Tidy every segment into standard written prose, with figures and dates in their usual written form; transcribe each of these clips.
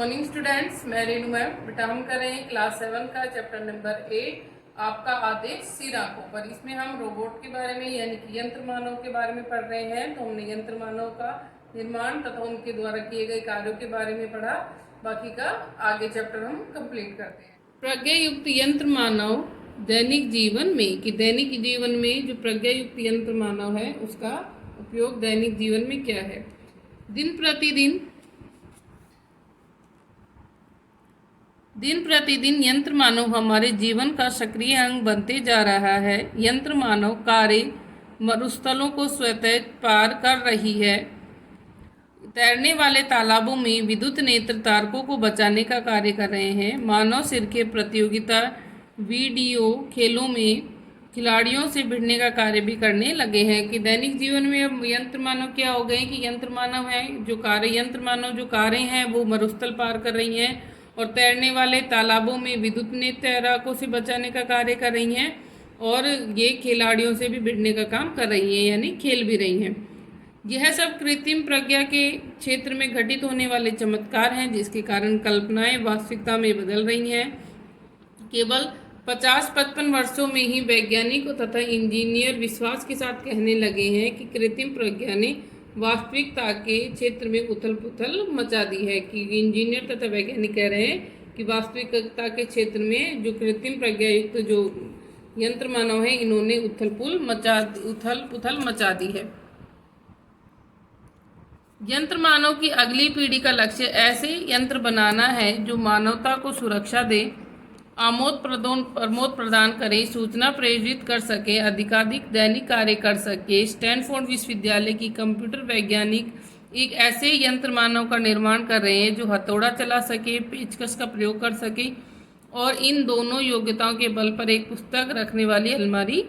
Morning students, मैं Renu ma'am. बेटा हम कर रहे हैं क्लास 7 का चैप्टर नंबर 8 आपका आदेश सिराको पर। इसमें हम रोबोट के बारे में यानी कि यंत्र मानव के बारे में पढ़ रहे हैं। तो हमने यंत्र मानव का निर्माण तथा उनके द्वारा किए गए कार्यों के बारे में पढ़ा। बाकी का आगे चैप्टर हम कंप्लीट करते हैं। प्रज्ञा युक्त यंत्र मानव दैनिक जीवन में, कि दैनिक जीवन में जो प्रज्ञा युक्त यंत्र मानव है उसका उपयोग दैनिक जीवन में क्या है। दिन प्रतिदिन यंत्र मानव हमारे जीवन का सक्रिय अंग बनते जा रहा है। यंत्र मानव कार्य मरुस्थलों को स्वतः पार कर रही है। तैरने वाले तालाबों में विद्युत नेत्र तारकों को बचाने का कार्य कर रहे हैं। मानव सिर के प्रतियोगिता वीडियो खेलों में खिलाड़ियों से भिड़ने का कार्य भी करने लगे हैं। कि दैनिक जीवन में अब यंत्र मानव क्या हो गए कि यंत्र मानव है जो कार्य यंत्र मानव जो कार्य हैं वो मरुस्थल पार कर रही हैं और तैरने वाले तालाबों में विद्युत नेत्र तैराकों से बचाने का कार्य कर रही हैं और ये खिलाड़ियों से भी भिड़ने का काम कर रही हैं यानी खेल भी रही हैं। यह सब कृत्रिम प्रज्ञा के क्षेत्र में घटित होने वाले चमत्कार हैं जिसके कारण कल्पनाएं वास्तविकता में बदल रही हैं। केवल 50-55 वर्षों में ही वैज्ञानिक तथा इंजीनियर विश्वास के साथ कहने लगे हैं कि कृत्रिम प्रज्ञा ने वास्तविकता के क्षेत्र में उथल पुथल मचा दी है। कि इंजीनियर तथा वैज्ञानिक कह रहे हैं कि वास्तविकता के क्षेत्र में जो कृत्रिम प्रज्ञा युक्त जो यंत्र मानव है इन्होंने उथल पुथल मचा दी है। यंत्र मानव की अगली पीढ़ी का लक्ष्य ऐसे यंत्र बनाना है जो मानवता को सुरक्षा दे, प्रमोद प्रदान करे, सूचना प्रेरित कर सके, अधिकाधिक दैनिक कार्य कर सके। स्टैनफोर्ड विश्वविद्यालय की कंप्यूटर वैज्ञानिक एक ऐसे यंत्र मानव का निर्माण कर रहे हैं जो हथौड़ा चला सके, पेचकस का प्रयोग कर सके और इन दोनों योग्यताओं के बल पर एक पुस्तक रखने वाली अलमारी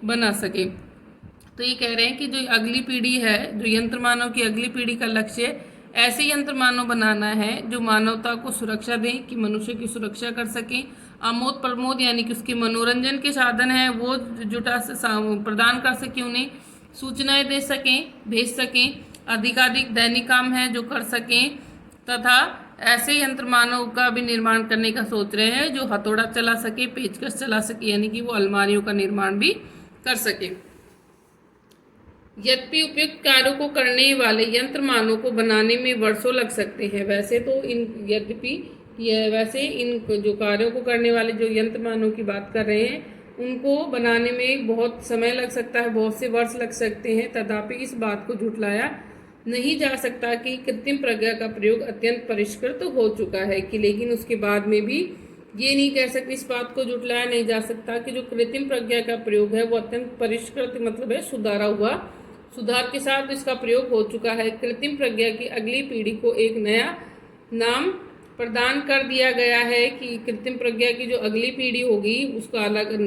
बना सके। तो ये कह रहे हैं कि जो अगली पीढ़ी है, जो यंत्र मानव की अगली पीढ़ी का लक्ष्य ऐसे यंत्र मानव बनाना है जो मानवता को सुरक्षा दें, कि मनुष्य की सुरक्षा कर सकें, आमोद प्रमोद यानी कि उसके मनोरंजन के साधन हैं वो प्रदान कर सकें, उन्हें सूचनाएं दे सकें, भेज सकें, अधिकाधिक दैनिक काम है जो कर सकें तथा ऐसे यंत्र मानव का भी निर्माण करने का सोच रहे हैं जो हथौड़ा चला सके, पेचकस चला सके यानी कि वो अलमारियों का निर्माण भी कर सके। यद्यपि उपयुक्त कार्यों को करने वाले यंत्र मानव को बनाने में वर्षों लग सकते हैं। वैसे इन जो कार्यों को करने वाले जो यंत्र मानव की बात कर रहे हैं उनको बनाने में बहुत समय लग सकता है, बहुत से वर्ष लग सकते हैं। तथापि इस बात को झुठलाया नहीं जा सकता कि कृत्रिम प्रज्ञा का प्रयोग अत्यंत परिष्कृत हो चुका है। कि लेकिन उसके बाद में भी ये नहीं कह सकते, इस बात को झुठलाया नहीं जा सकता कि जो कृत्रिम प्रज्ञा का प्रयोग है वो अत्यंत परिष्कृत मतलब है सुधार के साथ इसका प्रयोग हो चुका है। कृत्रिम प्रज्ञा की अगली पीढ़ी को एक नया नाम प्रदान कर दिया गया है। कि कृत्रिम प्रज्ञा की जो अगली पीढ़ी होगी उसका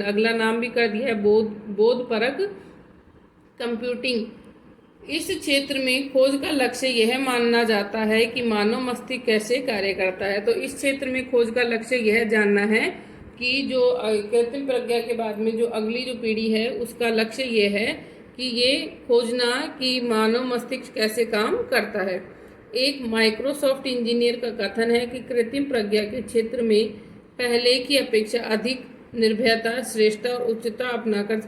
अगला नाम भी कर दिया है बोधपरक कंप्यूटिंग। इस क्षेत्र में खोज का लक्ष्य यह मानना जाता है कि मानव मस्तिष्क कैसे कार्य करता है। तो इस क्षेत्र में खोज का लक्ष्य यह जानना है कि जो कृत्रिम प्रज्ञा के बाद में जो अगली जो पीढ़ी है उसका लक्ष्य यह है कि ये खोजना कि मानव मस्तिष्क कैसे काम करता है। एक माइक्रोसॉफ्ट इंजीनियर का कथन है कि कृत्रिम प्रज्ञा के क्षेत्र में पहले की अपेक्षा अधिक निर्भयता, श्रेष्ठता और उच्चता अपनाकर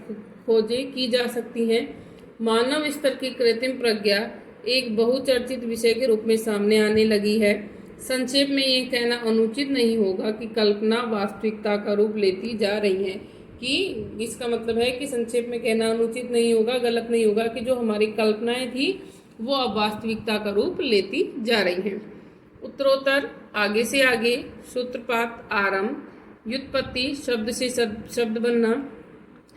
खोजें की जा सकती हैं। मानव स्तर की कृत्रिम प्रज्ञा एक बहुचर्चित विषय के रूप में सामने आने लगी है। संक्षेप में ये कहना अनुचित नहीं होगा कि कल्पना वास्तविकता का रूप लेती जा रही है। कि इसका मतलब है कि संक्षेप में कहना अनुचित नहीं होगा, गलत नहीं होगा कि जो हमारी कल्पनाएं थी वो अब वास्तविकता का रूप लेती जा रही हैं। उत्तरोत्तर आगे से आगे सूत्रपात आरंभ, व्युत्पत्ति शब्द से शब्द बनना,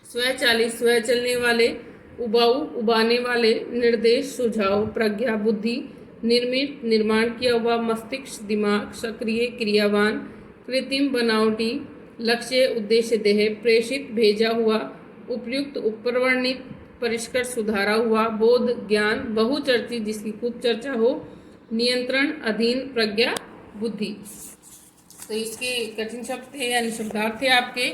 स्वचालित स्वयं चलने वाले, उबाऊ उबाने वाले, निर्देश सुझाव, प्रज्ञा बुद्धि, निर्मित निर्माण किया हुआ, मस्तिष्क दिमाग, सक्रिय क्रियावान, कृत्रिम बनावटी, लक्ष्य उद्देश्य देह, प्रेषित भेजा हुआ, उपयुक्त उपवर्णित, परिष्कृत सुधारा हुआ, बोध ज्ञान, बहुचर्चित जिसकी खूब चर्चा हो, नियंत्रण अधीन, प्रज्ञा बुद्धि। तो इसके कठिन शब्द थे यानी शब्दार्थ थे आपके।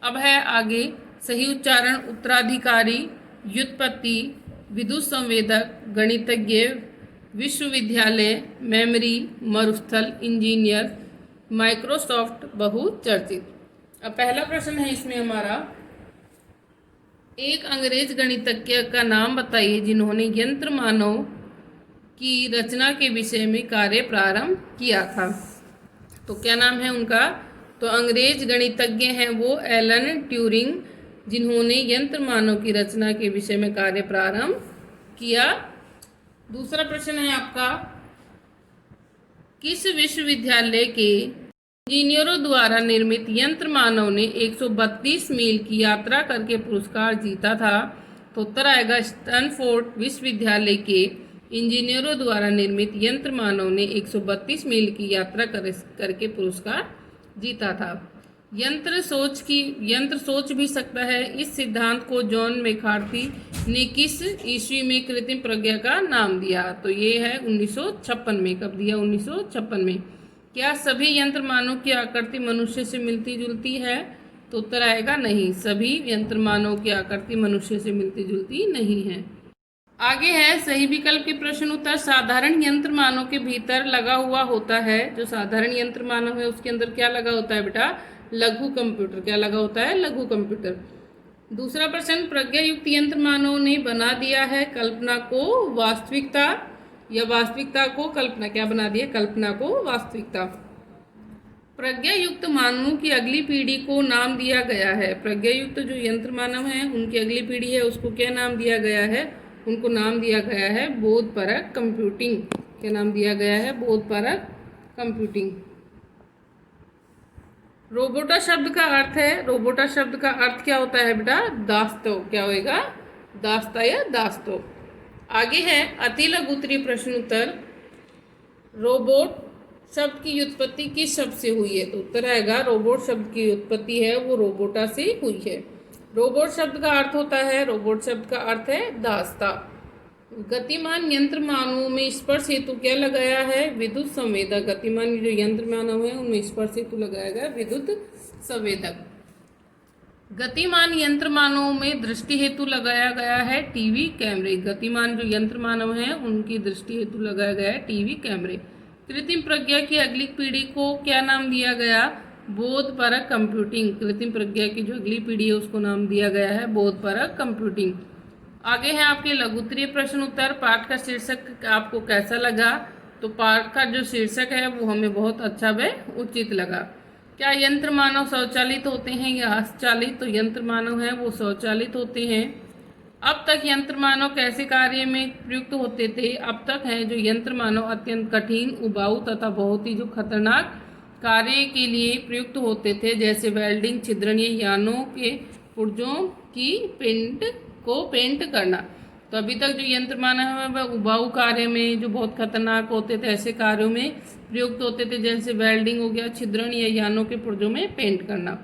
अब है आगे सही उच्चारण, उत्तराधिकारी, व्युत्पत्ति, विद्युत संवेदक, गणितज्ञ, विश्वविद्यालय, मेमोरी, मरुस्थल, इंजीनियर, माइक्रोसॉफ्ट बहुचर्चित। अब पहला प्रश्न है इसमें हमारा, एक अंग्रेज गणितज्ञ का नाम बताइए जिन्होंने यंत्र मानव की रचना के विषय में कार्य प्रारंभ किया था। तो क्या नाम है उनका? तो अंग्रेज गणितज्ञ हैं वो एलन ट्यूरिंग, जिन्होंने यंत्र मानव की रचना के विषय में कार्य प्रारंभ किया। दूसरा प्रश्न है आपका, किस विश्वविद्यालय के इंजीनियरों द्वारा निर्मित यंत्र मानव ने 132 मील की यात्रा करके पुरस्कार जीता था? तो उत्तर आएगा स्टैनफोर्ड विश्वविद्यालय के इंजीनियरों द्वारा निर्मित यंत्र मानव ने 132 मील की यात्रा करके पुरस्कार जीता था। यंत्र सोच भी सकता है, इस सिद्धांत को जॉन मैकार्थी ने किस ईस्वी में कृत्रिम प्रज्ञा का नाम दिया? तो ये है 1956 में। कब दिया? 1956 में। क्या सभी यंत्र मानव की आकृति मनुष्य से मिलती जुलती है? तो उत्तर आएगा नहीं, सभी यंत्र मानव की आकृति मनुष्य से मिलती जुलती नहीं है। आगे है सही विकल्प के प्रश्न उत्तर। साधारण यंत्र मानव के भीतर लगा हुआ होता है, जो साधारण यंत्र मानव है उसके अंदर क्या लगा होता है बेटा? लघु कंप्यूटर। क्या लगा होता है? लघु कंप्यूटर। दूसरा प्रश्न, प्रज्ञा युक्त यंत्र मानव ने बना दिया है कल्पना को वास्तविकता या वास्तविकता को कल्पना। क्या बना दिया? कल्पना को वास्तविकता। प्रज्ञा युक्त मानवों की अगली पीढ़ी को नाम दिया गया है। प्रज्ञा युक्त जो यंत्र मानव है उनकी अगली पीढ़ी है उसको क्या नाम दिया गया है? उनको नाम दिया गया है बोधपरक कंप्यूटिंग। क्या नाम दिया गया है? बोधपरक कंप्यूटिंग। रोबोटा शब्द का अर्थ है, रोबोटा शब्द का अर्थ क्या होता है बेटा? दास्तव। क्या होएगा? दास्ता या दास्तव। आगे है अति लघु उत्तरीय प्रश्न उत्तर। रोबोट शब्द की उत्पत्ति किस शब्द से हुई है? तो उत्तर आएगा रोबोट शब्द की उत्पत्ति है वो रोबोटा से हुई है। रोबोट शब्द का अर्थ होता है, रोबोट शब्द का अर्थ है दास्ता। गतिमान यंत्र मानवों में स्पर्श हेतु क्या लगाया है? विद्युत संवेदक। गतिमान जो यंत्र मानव है उनमें स्पर्श हेतु लगाया गया विद्युत संवेदक। गतिमान यंत्र मानवों में दृष्टि हेतु लगाया गया है टीवी कैमरे। गतिमान जो यंत्र मानव हैं उनकी दृष्टि हेतु लगाया गया है टीवी कैमरे। कृत्रिम प्रज्ञा की अगली पीढ़ी को क्या नाम दिया गया? बोधपरक कंप्यूटिंग। कृत्रिम प्रज्ञा की जो अगली पीढ़ी है उसको नाम दिया गया है बोधपरक कंप्यूटिंग। आगे है आपके लघु उत्तरीय प्रश्न उत्तर। पाठ का शीर्षक आपको कैसा लगा? तो पाठ का जो शीर्षक है वो हमें बहुत अच्छा व उचित लगा। क्या यंत्र मानव स्वचालित होते हैं या हस्तचालित? तो यंत्र मानव है वो स्वचालित होते हैं। अब तक यंत्र मानव कैसे कार्य में प्रयुक्त होते थे? अब तक है जो यंत्र मानव अत्यंत कठिन, उबाऊ तथा बहुत ही जो खतरनाक कार्य के लिए प्रयुक्त होते थे, जैसे वेल्डिंग, छिद्रण या यानों के पुर्जों की पेंट करना। तो अभी तक जो यंत्र मानव है वह उबाऊ कार्य में जो बहुत खतरनाक होते थे ऐसे कार्यों में प्रयुक्त होते थे, जैसे वेल्डिंग हो गया, छिद्रण या यानों के पुर्जों में पेंट करना।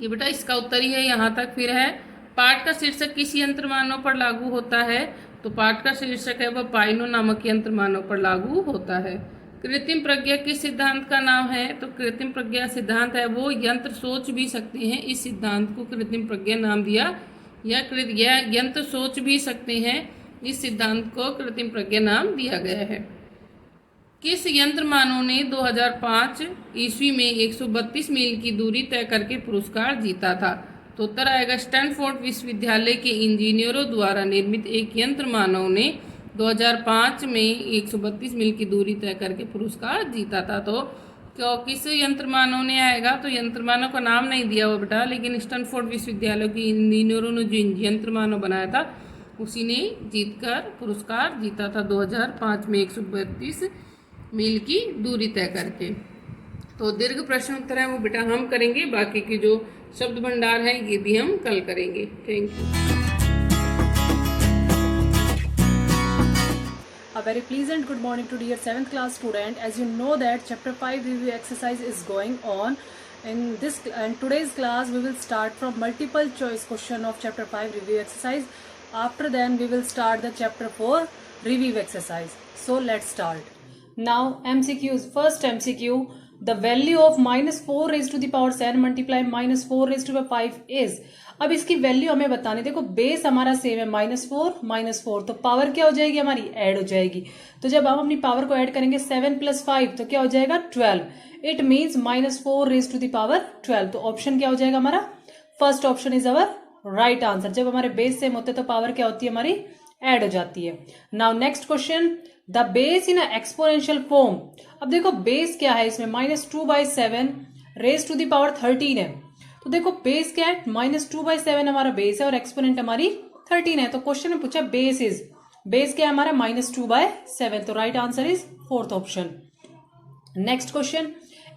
ये बेटा इसका उत्तर ही है यहाँ तक। फिर है पाठ का शीर्षक किस यंत्र मानव पर लागू होता है? तो पाठ का शीर्षक है वह पाइनो नामक यंत्र मानव पर लागू होता है। कृत्रिम प्रज्ञा किस सिद्धांत का नाम है? तो कृत्रिम प्रज्ञा सिद्धांत है वो यंत्र सोच भी सकते हैं, इस सिद्धांत को कृत्रिम प्रज्ञा नाम दिया। या यंत्र सोच भी सकते हैं, इस सिद्धांत को कृत्रिम प्रज्ञा नाम दिया गया है। किस यंत्र मानव ने 2005 ईस्वी में 132 मील की दूरी तय करके पुरस्कार जीता था? तो उत्तर आएगा स्टैनफोर्ड विश्वविद्यालय के इंजीनियरों द्वारा निर्मित एक यंत्र मानव ने 2005 में 132 मील की दूरी तय करके पुरस्कार जीता था। तो क्यों किस यंत्र मानव ने आएगा? तो यंत्र मानव का नाम नहीं दिया हुआ बेटा, लेकिन स्टैनफोर्ड विश्वविद्यालय के इंजीनियरों ने जो यंत्र मानव बनाया था उसी ने जीतकर पुरस्कार जीता था 2005 में 132 मील की दूरी तय करके। तो दीर्घ प्रश्न उत्तर है वो बेटा हम करेंगे, बाकी की जो शब्द भंडार है ये भी हम कल करेंगे। Thank you. A very pleasant good morning to dear 7th class student. As you know that chapter 5 review exercise is going on. In today's class we will start from multiple choice question of chapter 5 review exercise. After then we will start the chapter 4 review exercise. So let's start. Now MCQs. First MCQ, the value of -4 raise to the power 7 multiply -4 raise to power 5 is. अब इसकी value हमें बतानी, देखो base हमारा same है -4 तो power क्या हो जाएगी हमारी, ऐड हो जाएगी। तो जब हम अपनी पावर को ऐड करेंगे 7 + 5 तो क्या हो जाएगा 12। It means -4 raise to the power 12। तो ऑप्शन क्या हो जाएगा हमारा, first option is our right answer. जब हमारे बेस सेम होते हैं तो पावर क्या होती है हमारी, ऐड हो जाती है। Now next question, the base in exponential form. अब देखो बेस क्या है इसमें, -2/7 रेज टू द पावर 13 है। तो देखो बेस क्या है, -2/7 हमारा बेस है और एक्सपोनेंट हमारी 13 है। तो क्वेश्चन में पूछा बेस क्या है हमारा, -2/7। तो right answer is fourth option. Next question,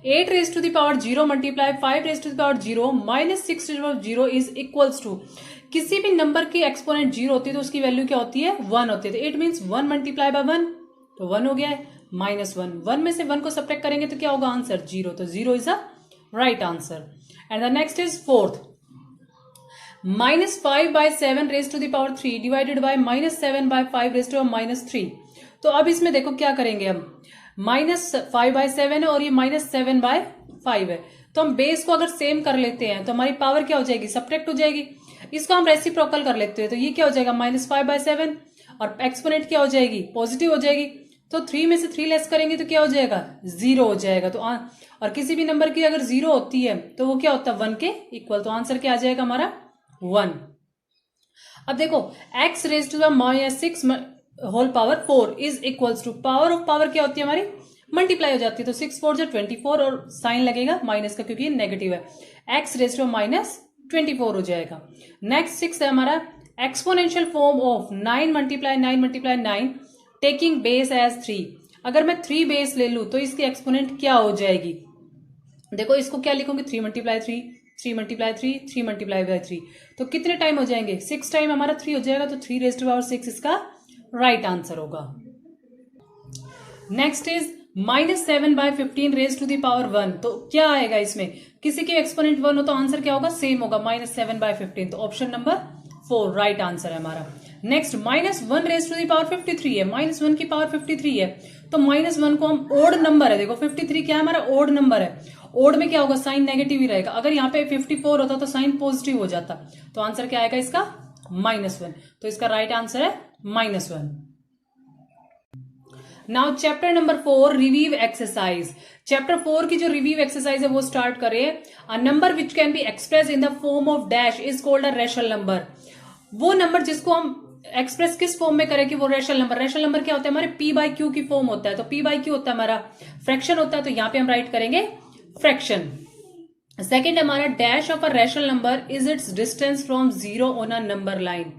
8 raise to the power 0 multiply 5 raise to the power 0 -6 raise to the power 0 is equals to. किसी भी नंबर की एक्सपोनेंट 0 होती है तो उसकी वैल्यू क्या होती है, 1 होती है। तो इट मीन्स 1 मल्टीप्लाई बाय 1 तो 1 हो गया है, -1 1 में से 1 को सब्ट्रैक्ट करेंगे तो क्या होगा आंसर, 0। तो 0 is a right answer. And the next is fourth, -5/7 raise to the power 3 divided by -7/5 raise to -3। तो अब इसमें देखो क्या करेंगे हम, -5/7 है और ये -7/5 है। तो हम बेस को अगर सेम कर लेते हैं तो हमारी पावर क्या हो जाएगी, सब्ट्रैक्ट हो जाएगी। इसको हम रेसिप्रोकल कर लेते हैं तो ये क्या हो जाएगा, -5/7 और एक्सपोनेंट क्या हो जाएगी, पॉजिटिव हो जाएगी। तो 3 में से 3 लेस करेंगे तो क्या हो जाएगा, 0 हो जाएगा। तो और किसी भी नंबर की अगर 0 होती है तो वो क्या होता है, 1 के इक्वल। तो आंसर क्या आ जाएगा हमारा, 1। अब देखो x raise to the -6 whole power 4 is equals to, power of power क्या होती है हमारी, मल्टीप्लाई हो जाती है। तो 6 4 24 और साइन लगेगा माइनस का क्योंकि नेगेटिव है, x रेज टू -24 हो जाएगा। नेक्स्ट 6 है हमारा exponential form of 9 multiply 9 taking base as 3। अगर मैं 3 बेस ले लूं तो इसकी एक्सपोनेंट क्या हो जाएगी, देखो इसको क्या लिखूंगी, 3 मल्टीप्लाई 3 3 मल्टीप्लाई 3 3 मल्टीप्लाई बाय 3। तो कितने टाइम हो जाएंगे, 6 टाइम हमारा 3 हो जाएगा। तो 3 रेज टू पावर 6 इसका राइट आंसर होगा। Next is -7/15 raise to the power 1। तो क्या आएगा इसमें, किसी की एक्सपोनेंट 1 हो तो आंसर क्या होगा, सेम होगा, -7/15। तो ऑप्शन नंबर 4 राइट आंसर है हमारा। Next -1 raise to the power 53 है, -1 की पावर 53 है। तो -1 को हम ओड नंबर है, देखो 53 क्या है हमारा, ओड नंबर है। ओड में क्या होगा, साइन नेगेटिव ही रहेगा। अगर यहाँ पे 54 होता तो साइन पॉजिटिव हो जाता। तो आंसर क्या आएगा इसका, -1। तो इसका राइट आंसर है -1। Now chapter number 4 review exercise. Chapter 4 की जो रिव्यू एक्सरसाइज है वो स्टार्ट करें। A number which can be express in the form of dash is called a rational number. वो नंबर जिसको हम एक्सप्रेस किस फॉर्म में करें कि वो रैशनल नंबर। रैशनल नंबर क्या होता है हमारे, p/q की फॉर्म होता है। तो p/q होता है हमारा फ्रैक्शन होता है। तो यहां पे हम राइट करेंगे फ्रैक्शन। सेकेंड हमारा dash of a rational number is it's distance from 0 on a number line.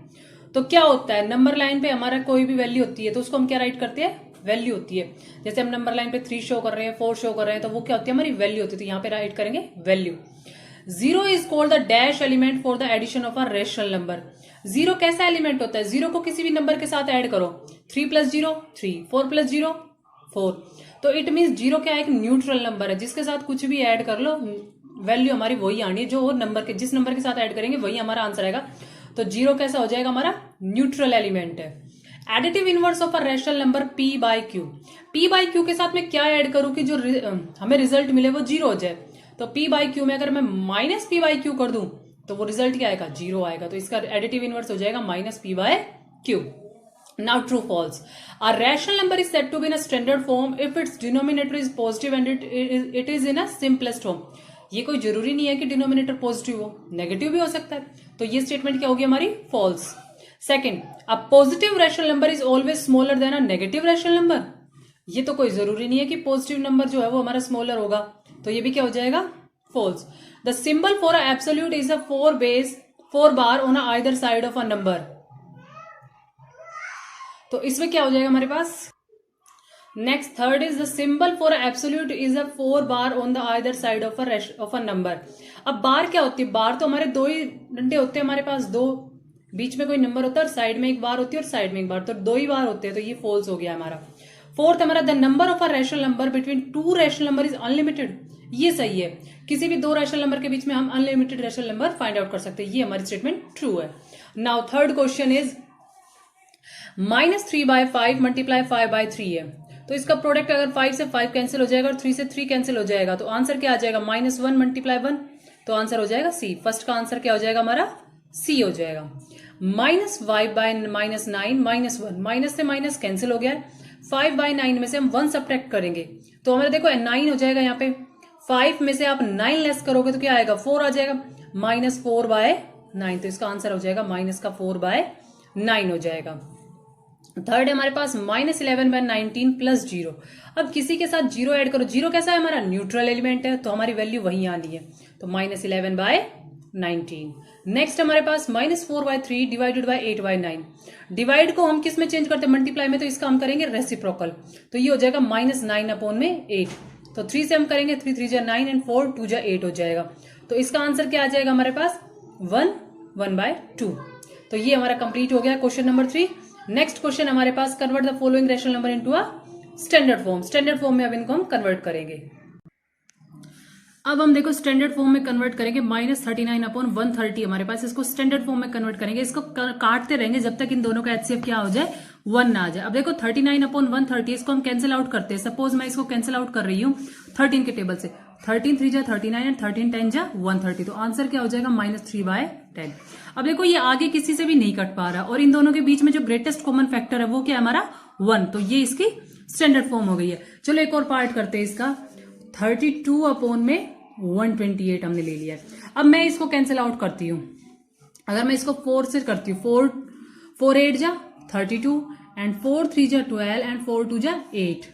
तो क्या होता है, नंबर लाइन पे हमारा कोई भी वैल्यू होती है तो उसको हम क्या राइट करते हैं, वैल्यू होती है। जैसे हम नंबर लाइन पे 3 शो कर रहे हैं, 4 शो कर रहे हैं, तो वो क्या होती है हमारी वैल्यू होती है। तो यहाँ पे राइट करेंगे value. 0 is called the dash element for the addition of a rational number. 0 कैसा एलिमेंट होता है, 0 को किसी भी नंबर के साथ ऐड करो, 3 + 0 3 4 + 0 4। तो इट मीन्स 0 क्या है, एक न्यूट्रल नंबर है जिसके साथ कुछ भी ऐड कर लो वैल्यू हमारी वही आनी है, जो नंबर के जिस नंबर के साथ ऐड करेंगे वही हमारा आंसर आएगा। तो 0 कैसा हो जाएगा हमारा, न्यूट्रल एलिमेंट है। Additive inverse of a rational number p/q। p/q के साथ मैं क्या ऐड करूं कि जो हमें रिजल्ट मिले वो 0 हो जाए। तो p/q में अगर मैं -p/q कर दूं तो वो रिजल्ट क्या आएगा, 0 आएगा। तो इसका एडिटिव इनवर्स हो जाएगा -p/q। Now true false. A rational number is said to be in a standard form if its denominator is positive and it is in a simplest form. ये कोई जरूरी नहीं है कि डिनोमिनेटर पॉजिटिव हो, negative भी हो सकता है। तो ये स्टेटमेंट क्या होगी हमारी, false. Second, a positive rational number is always smaller than a negative rational number. ये तो कोई जरूरी नहीं है कि पॉजिटिव नंबर जो है वो हमारा स्मॉलर होगा। तो ये भी क्या हो जाएगा, false. The symbol for a absolute is a 4 bar on either side of a number. तो इसमें क्या हो जाएगा हमारे पास, next third is the symbol for absolute is a 4 bar on the either side of a number. अब bar क्या होती है, बार तो हमारे 2 ही डंडे होते हैं हमारे पास, 2 बीच में कोई नंबर होता है और साइड में एक बार होती है और साइड में एक बार, तो 2 ही बार होते हैं। तो ये फॉल्स हो गया हमारा। फोर्थ हमारा, the number of a rational number between 2 rational number is unlimited. ये सही है, किसी भी 2 रैशनल नंबर के बीच में हम unlimited rational number find out कर सकते हैं। ये हमारी स्टेटमेंट ट्रू है। नाउ थर्ड क्वेश्चन इज -3/5 × 5/3 है। तो इसका प्रोडक्ट अगर 5 से 5 कैंसिल हो जाएगा और 3 से 3 कैंसिल हो जाएगा, तो आंसर क्या आ जाएगा, -1 मल्टीप्लाई 1, तो आंसर हो जाएगा सी। फर्स्ट का आंसर क्या हो जाएगा हमारा, सी हो जाएगा। -5 बाय -9 -1, माइनस से माइनस कैंसिल हो गया है। 5 बाय 9 में से हम 1 सब्ट्रैक्ट करेंगे तो हमारा देखो 9 हो जाएगा यहाँ पे। 5 में से आप 9 लेस करोगे तो क्या आएगा, 4 आ जाएगा। -4 बाय 9, तो इसका आंसर हो जाएगा -4 बाय 9 हो जाएगा। थर्ड है हमारे पास -11 बाय 19 प्लस 0। अब किसी के साथ 0 ऐड करो, 0 कैसा है हमारा, न्यूट्रल एलिमेंट है, तो हमारी वैल्यू वहीं आनी है, तो -11 बाय 19। नेक्स्ट हमारे पास -4 by 3 divided by 8 by 9। Divide को हम किस में चेंज करते हैं, मल्टीप्लाई में, तो इसका हम करेंगे रेसिप्रोकल, तो ये हो जाएगा -9 अपॉन में 8। तो 3 से हम करेंगे, 3 3 जा 9 एंड 4 2 जा 8 हो जाएगा। तो इसका आंसर क्या आ जाएगा हमारे पास, 1 बाय 2। तो ये हमारा कंप्लीट हो गया क्वेश्चन नंबर 3। नेक्स्ट क्वेश्चन हमारे पास, convert the following rational number into a standard form. Standard form में अब इनको हम कन्वर्ट करेंगे। अब हम देखो स्टैंडर्ड फॉर्म में कन्वर्ट करेंगे, -39 अपॉन 130 हमारे पास, इसको स्टैंडर्ड फॉर्म में कन्वर्ट करेंगे। इसको काटते रहेंगे जब तक इन दोनों का एचसीएफ क्या हो जाए, 1 ना आ जाए। अब देखो 39 अपॉन 130, इसको हम कैंसिल आउट करते हैं। सपोज मैं इसको कैंसिल आउट कर रही हूँ 13 के टेबल से, 13 3 जा 39 एंड 13 10 जा 130, तो आंसर क्या हो जाएगा, -3 बाय 10। अब देखो ये आगे किसी से भी नहीं कट पा रहा, और इन दोनों के बीच में जो ग्रेटेस्ट कॉमन फैक्टर है वो क्या है हमारा, 1, तो ये इसकी स्टैंडर्ड फॉर्म हो गई है। चलो एक और पार्ट करते हैं इसका, 32 अपॉन में 128 हमने ले लिया है। अब मैं इसको कैंसिल आउट करती हूँ, अगर मैं इसको 4 से करती हूँ, 4 8 जा 32 एंड 4 3 जा 12 एंड 4 2 जा 8।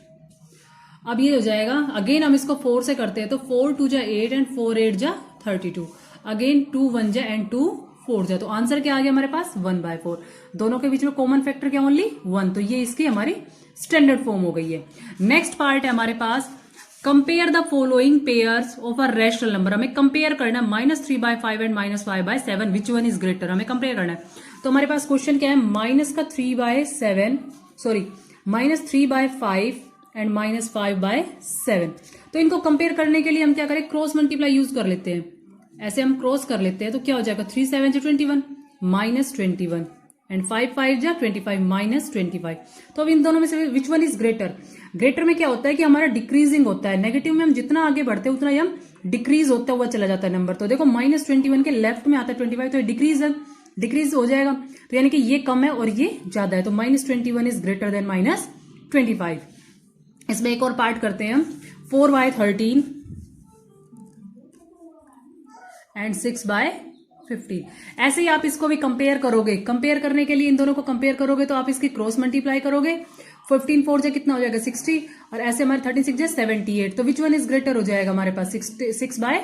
अब ये हो जाएगा, अगेन हम इसको 4 से करते हैं, तो 4 2 जा 8 एंड 4 8 जा 32, अगेन 2 1 जा एंड 2 4 जा, तो आंसर क्या आ गया हमारे पास, 1 बाय 4। दोनों के बीच में कॉमन फैक्टर क्या, ओनली 1, तो ये इसकी हमारी स्टैंडर्ड फॉर्म हो गई है। नेक्स्ट पार्ट है हमारे पास, compare the following pairs of a rational number. हमें कंपेयर करना है -3 by 5 and -5 by 7, which one is greater, हमें कंपेयर करना है। तो हमारे पास क्वेश्चन क्या है, -3 बाय 5 एंड -5 बाय 7। तो इनको कंपेयर करने के लिए हम क्या करें, क्रॉस मल्टीप्लाई यूज कर लेते हैं। ऐसे हम क्रॉस कर लेते हैं, तो क्या हो जाएगा, 3 7 जा 21 -21 एंड 5 5 जा 25 -25। तो अब इन दोनों में से विच वन इज ग्रेटर। ग्रेटर में क्या होता है कि हमारा डिक्रीजिंग होता है, नेगेटिव में हम जितना आगे बढ़ते हैं उतना ही हम डिक्रीज होता हुआ चला जाता है नंबर। तो देखो -21 के लेफ्ट में आता है 25, तो डिक्रीज है, डिक्रीज हो जाएगा, तो यानी कि ये कम है और ये ज्यादा है, तो -21 इज ग्रेटर देन -25। इसमें एक और पार्ट करते हैं हम, 4 बाय 13 एंड 6 बाय 15। ऐसे ही आप इसको भी कंपेयर करोगे, कंपेयर करने के लिए इन दोनों को कंपेयर करोगे तो आप इसकी क्रॉस मल्टीप्लाई करोगे, 15 4 जा कितना हो जाएगा 60, और ऐसे हमारे 13 6 जा 78, तो विच वन इज ग्रेटर हो जाएगा हमारे पास 6 बाय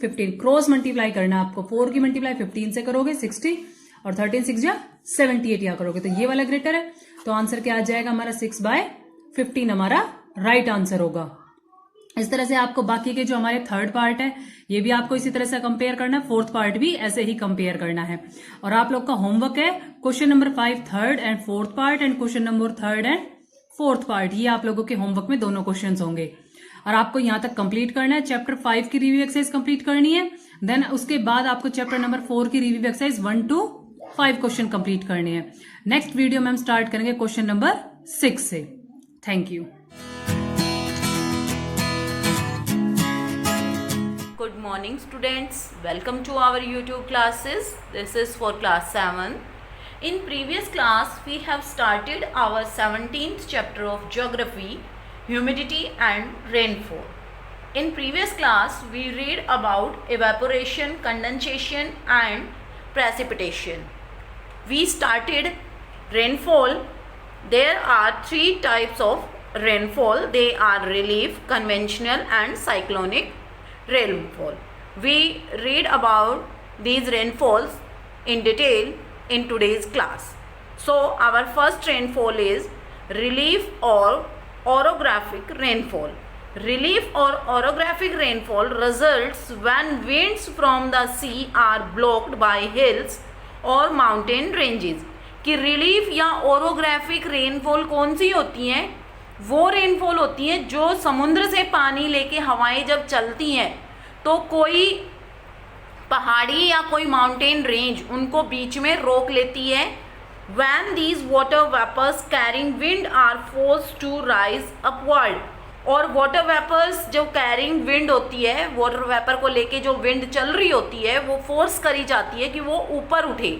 15। क्रॉस मल्टीप्लाई करना आपको, 4 की मल्टीप्लाई 15 से करोगे 60, और 13 6 जा 78 या करोगे, तो ये वाला ग्रेटर है, तो आंसर क्या आ जाएगा हमारा 6 बाय 15 हमारा राइट आंसर होगा। इस तरह से आपको बाकी के जो हमारे थर्ड पार्ट है ये भी आपको इसी तरह से कंपेयर करना है, फोर्थ पार्ट भी ऐसे ही कंपेयर करना है। और आप लोग का होमवर्क है question number 5 third and fourth part and question number 3 and 4th part, ये आप लोगों के होमवर्क में दोनों क्वेश्चन होंगे और आपको यहां तक कंप्लीट करना है। चैप्टर 5 की रिव्यू एक्सरसाइज कंप्लीट करनी है, देन उसके बाद आपको चैप्टर नंबर 4 की review exercise 1 to 5 question complete करने हैं। नेक्स्ट वीडियो में हम स्टार्ट करेंगे क्वेश्चन नंबर 6 से। Thank you. Good morning students, welcome to our YouTube classes. This is for class 7. In previous class we have started our 17th chapter of geography, humidity and rainfall. In previous class we read about evaporation, condensation and precipitation. We started rainfall. There are 3 types of rainfall. They are relief, conventional and cyclonic rainfall. We read about these rainfalls in detail in today's class. So our first rainfall is relief or orographic rainfall. Relief or orographic rainfall results when winds from the sea are blocked by hills or mountain ranges. कि relief या orographic rainfall कौन सी होती हैं? वो rainfall होती है जो समुद्र से पानी लेके हवाएं जब चलती हैं तो कोई पहाड़ी या कोई माउंटेन रेंज उनको बीच में रोक लेती है when these water vapors carrying wind are forced to rise upward। और वाटर वेपर्स जो कैरिंग विंड होती है, वाटर वेपर को लेके जो विंड चल रही होती है वो फोर्स करी जाती है कि वो ऊपर उठे।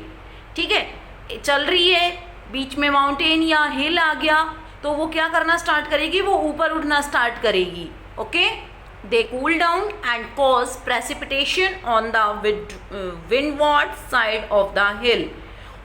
ठीक है, चल रही है, बीच में माउंटेन या हिल आ गया तो वो क्या करना स्टार्ट करेगी, वो ऊपर उठना स्टार्ट करेगी। Okay, they cool down and cause precipitation on the windward side of the हिल।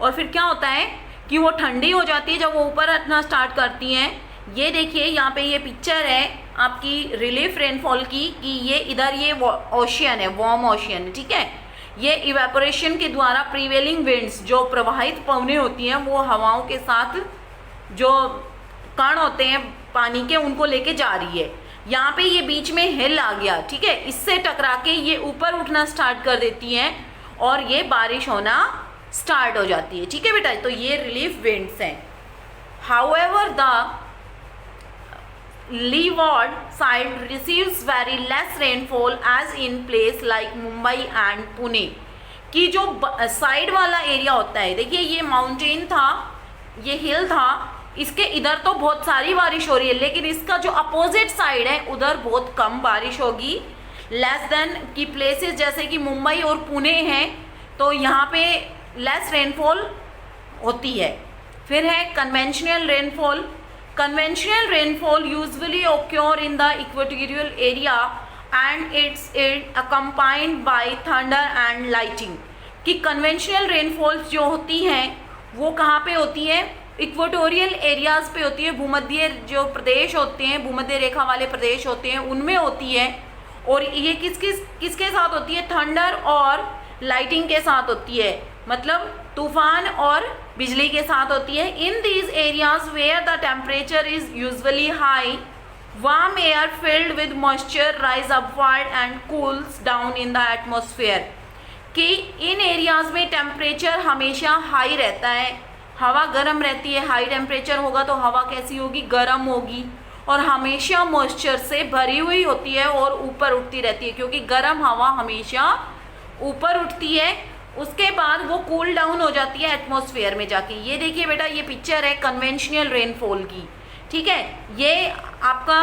और फिर क्या होता है कि वो ठंडी हो जाती है जब वो ऊपर उठना स्टार्ट करती हैं। ये देखिए यहाँ पे ये पिक्चर है आपकी रिलीफ रेनफॉल की, कि ये इधर ये ओशियन है, वार्म ओशियन है। ठीक है, ये इवेपोरेशन के द्वारा प्रीवेलिंग विंड्स जो प्रवाहित पवनें होती हैं वो हवाओं के साथ जो कण होते हैं पानी के उनको लेके जा रही है। यहाँ पे ये बीच में हिल आ गया, ठीक है, इससे टकरा के ये ऊपर उठना स्टार्ट कर देती हैं और ये बारिश होना स्टार्ट हो जाती है। ठीक है बेटा, तो ये रिलीफ विंड्स हैं। However the leeward side receives very less rainfall as in place like Mumbai and Pune. की जो साइड वाला एरिया होता है, देखिए ये माउंटेन था, ये हिल था, इसके इधर तो बहुत सारी बारिश हो रही है, लेकिन इसका जो अपोजिट साइड है उधर बहुत कम बारिश होगी। लेस देन की प्लेसेस जैसे कि मुंबई और पुणे हैं तो यहाँ पे लेस रेनफॉल होती है। फिर है conventional rainfall. Conventional rainfall usually occur in the equatorial area and it's accompanied by thunder and lightning। कि conventional rainfalls जो होती हैं वो कहाँ पे होती है, इक्वेटोरियल एरियाज पे होती है, भूमध्य जो प्रदेश होते हैं, भूमध्य रेखा वाले प्रदेश होते हैं उनमें होती है। और ये किसके साथ होती है, थंडर और लाइटिंग के साथ होती है, मतलब तूफान और बिजली के साथ होती है। In these areas where the temperature is usually high, warm air filled with moisture rise upward and cools down in the atmosphere. कि इन एरियाज में टेम्परेचर हमेशा हाई रहता है, हवा गर्म रहती है। हाई टेम्परेचर होगा तो हवा कैसी होगी, गर्म होगी, और हमेशा मॉइस्चर से भरी हुई होती है और ऊपर उठती रहती है, क्योंकि गर्म हवा हमेशा ऊपर उठती है, उसके बाद वो कूल डाउन हो जाती है एटमॉस्फेयर में जाके। ये देखिए बेटा, ये पिक्चर है कन्वेंशनल रेनफॉल की। ठीक है, ये आपका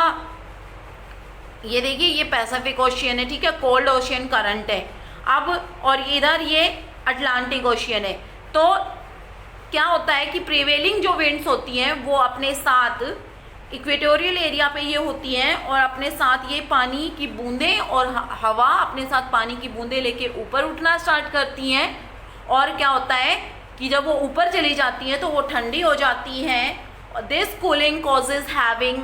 ये देखिए ये पैसिफिक ओशियन है, ठीक है, कोल्ड ओशियन करंट है। अब और इधर ये अटलांटिक ओशियन है। तो क्या होता है कि प्रिवेलिंग जो विंड्स होती हैं वो अपने साथ इक्वेटोरियल एरिया पे ये होती हैं और अपने साथ ये पानी की बूंदें और हवा अपने साथ पानी की बूंदें लेके ऊपर उठना स्टार्ट करती हैं। और क्या होता है कि जब वो ऊपर चली जाती हैं तो वो ठंडी हो जाती हैं। This cooling causes having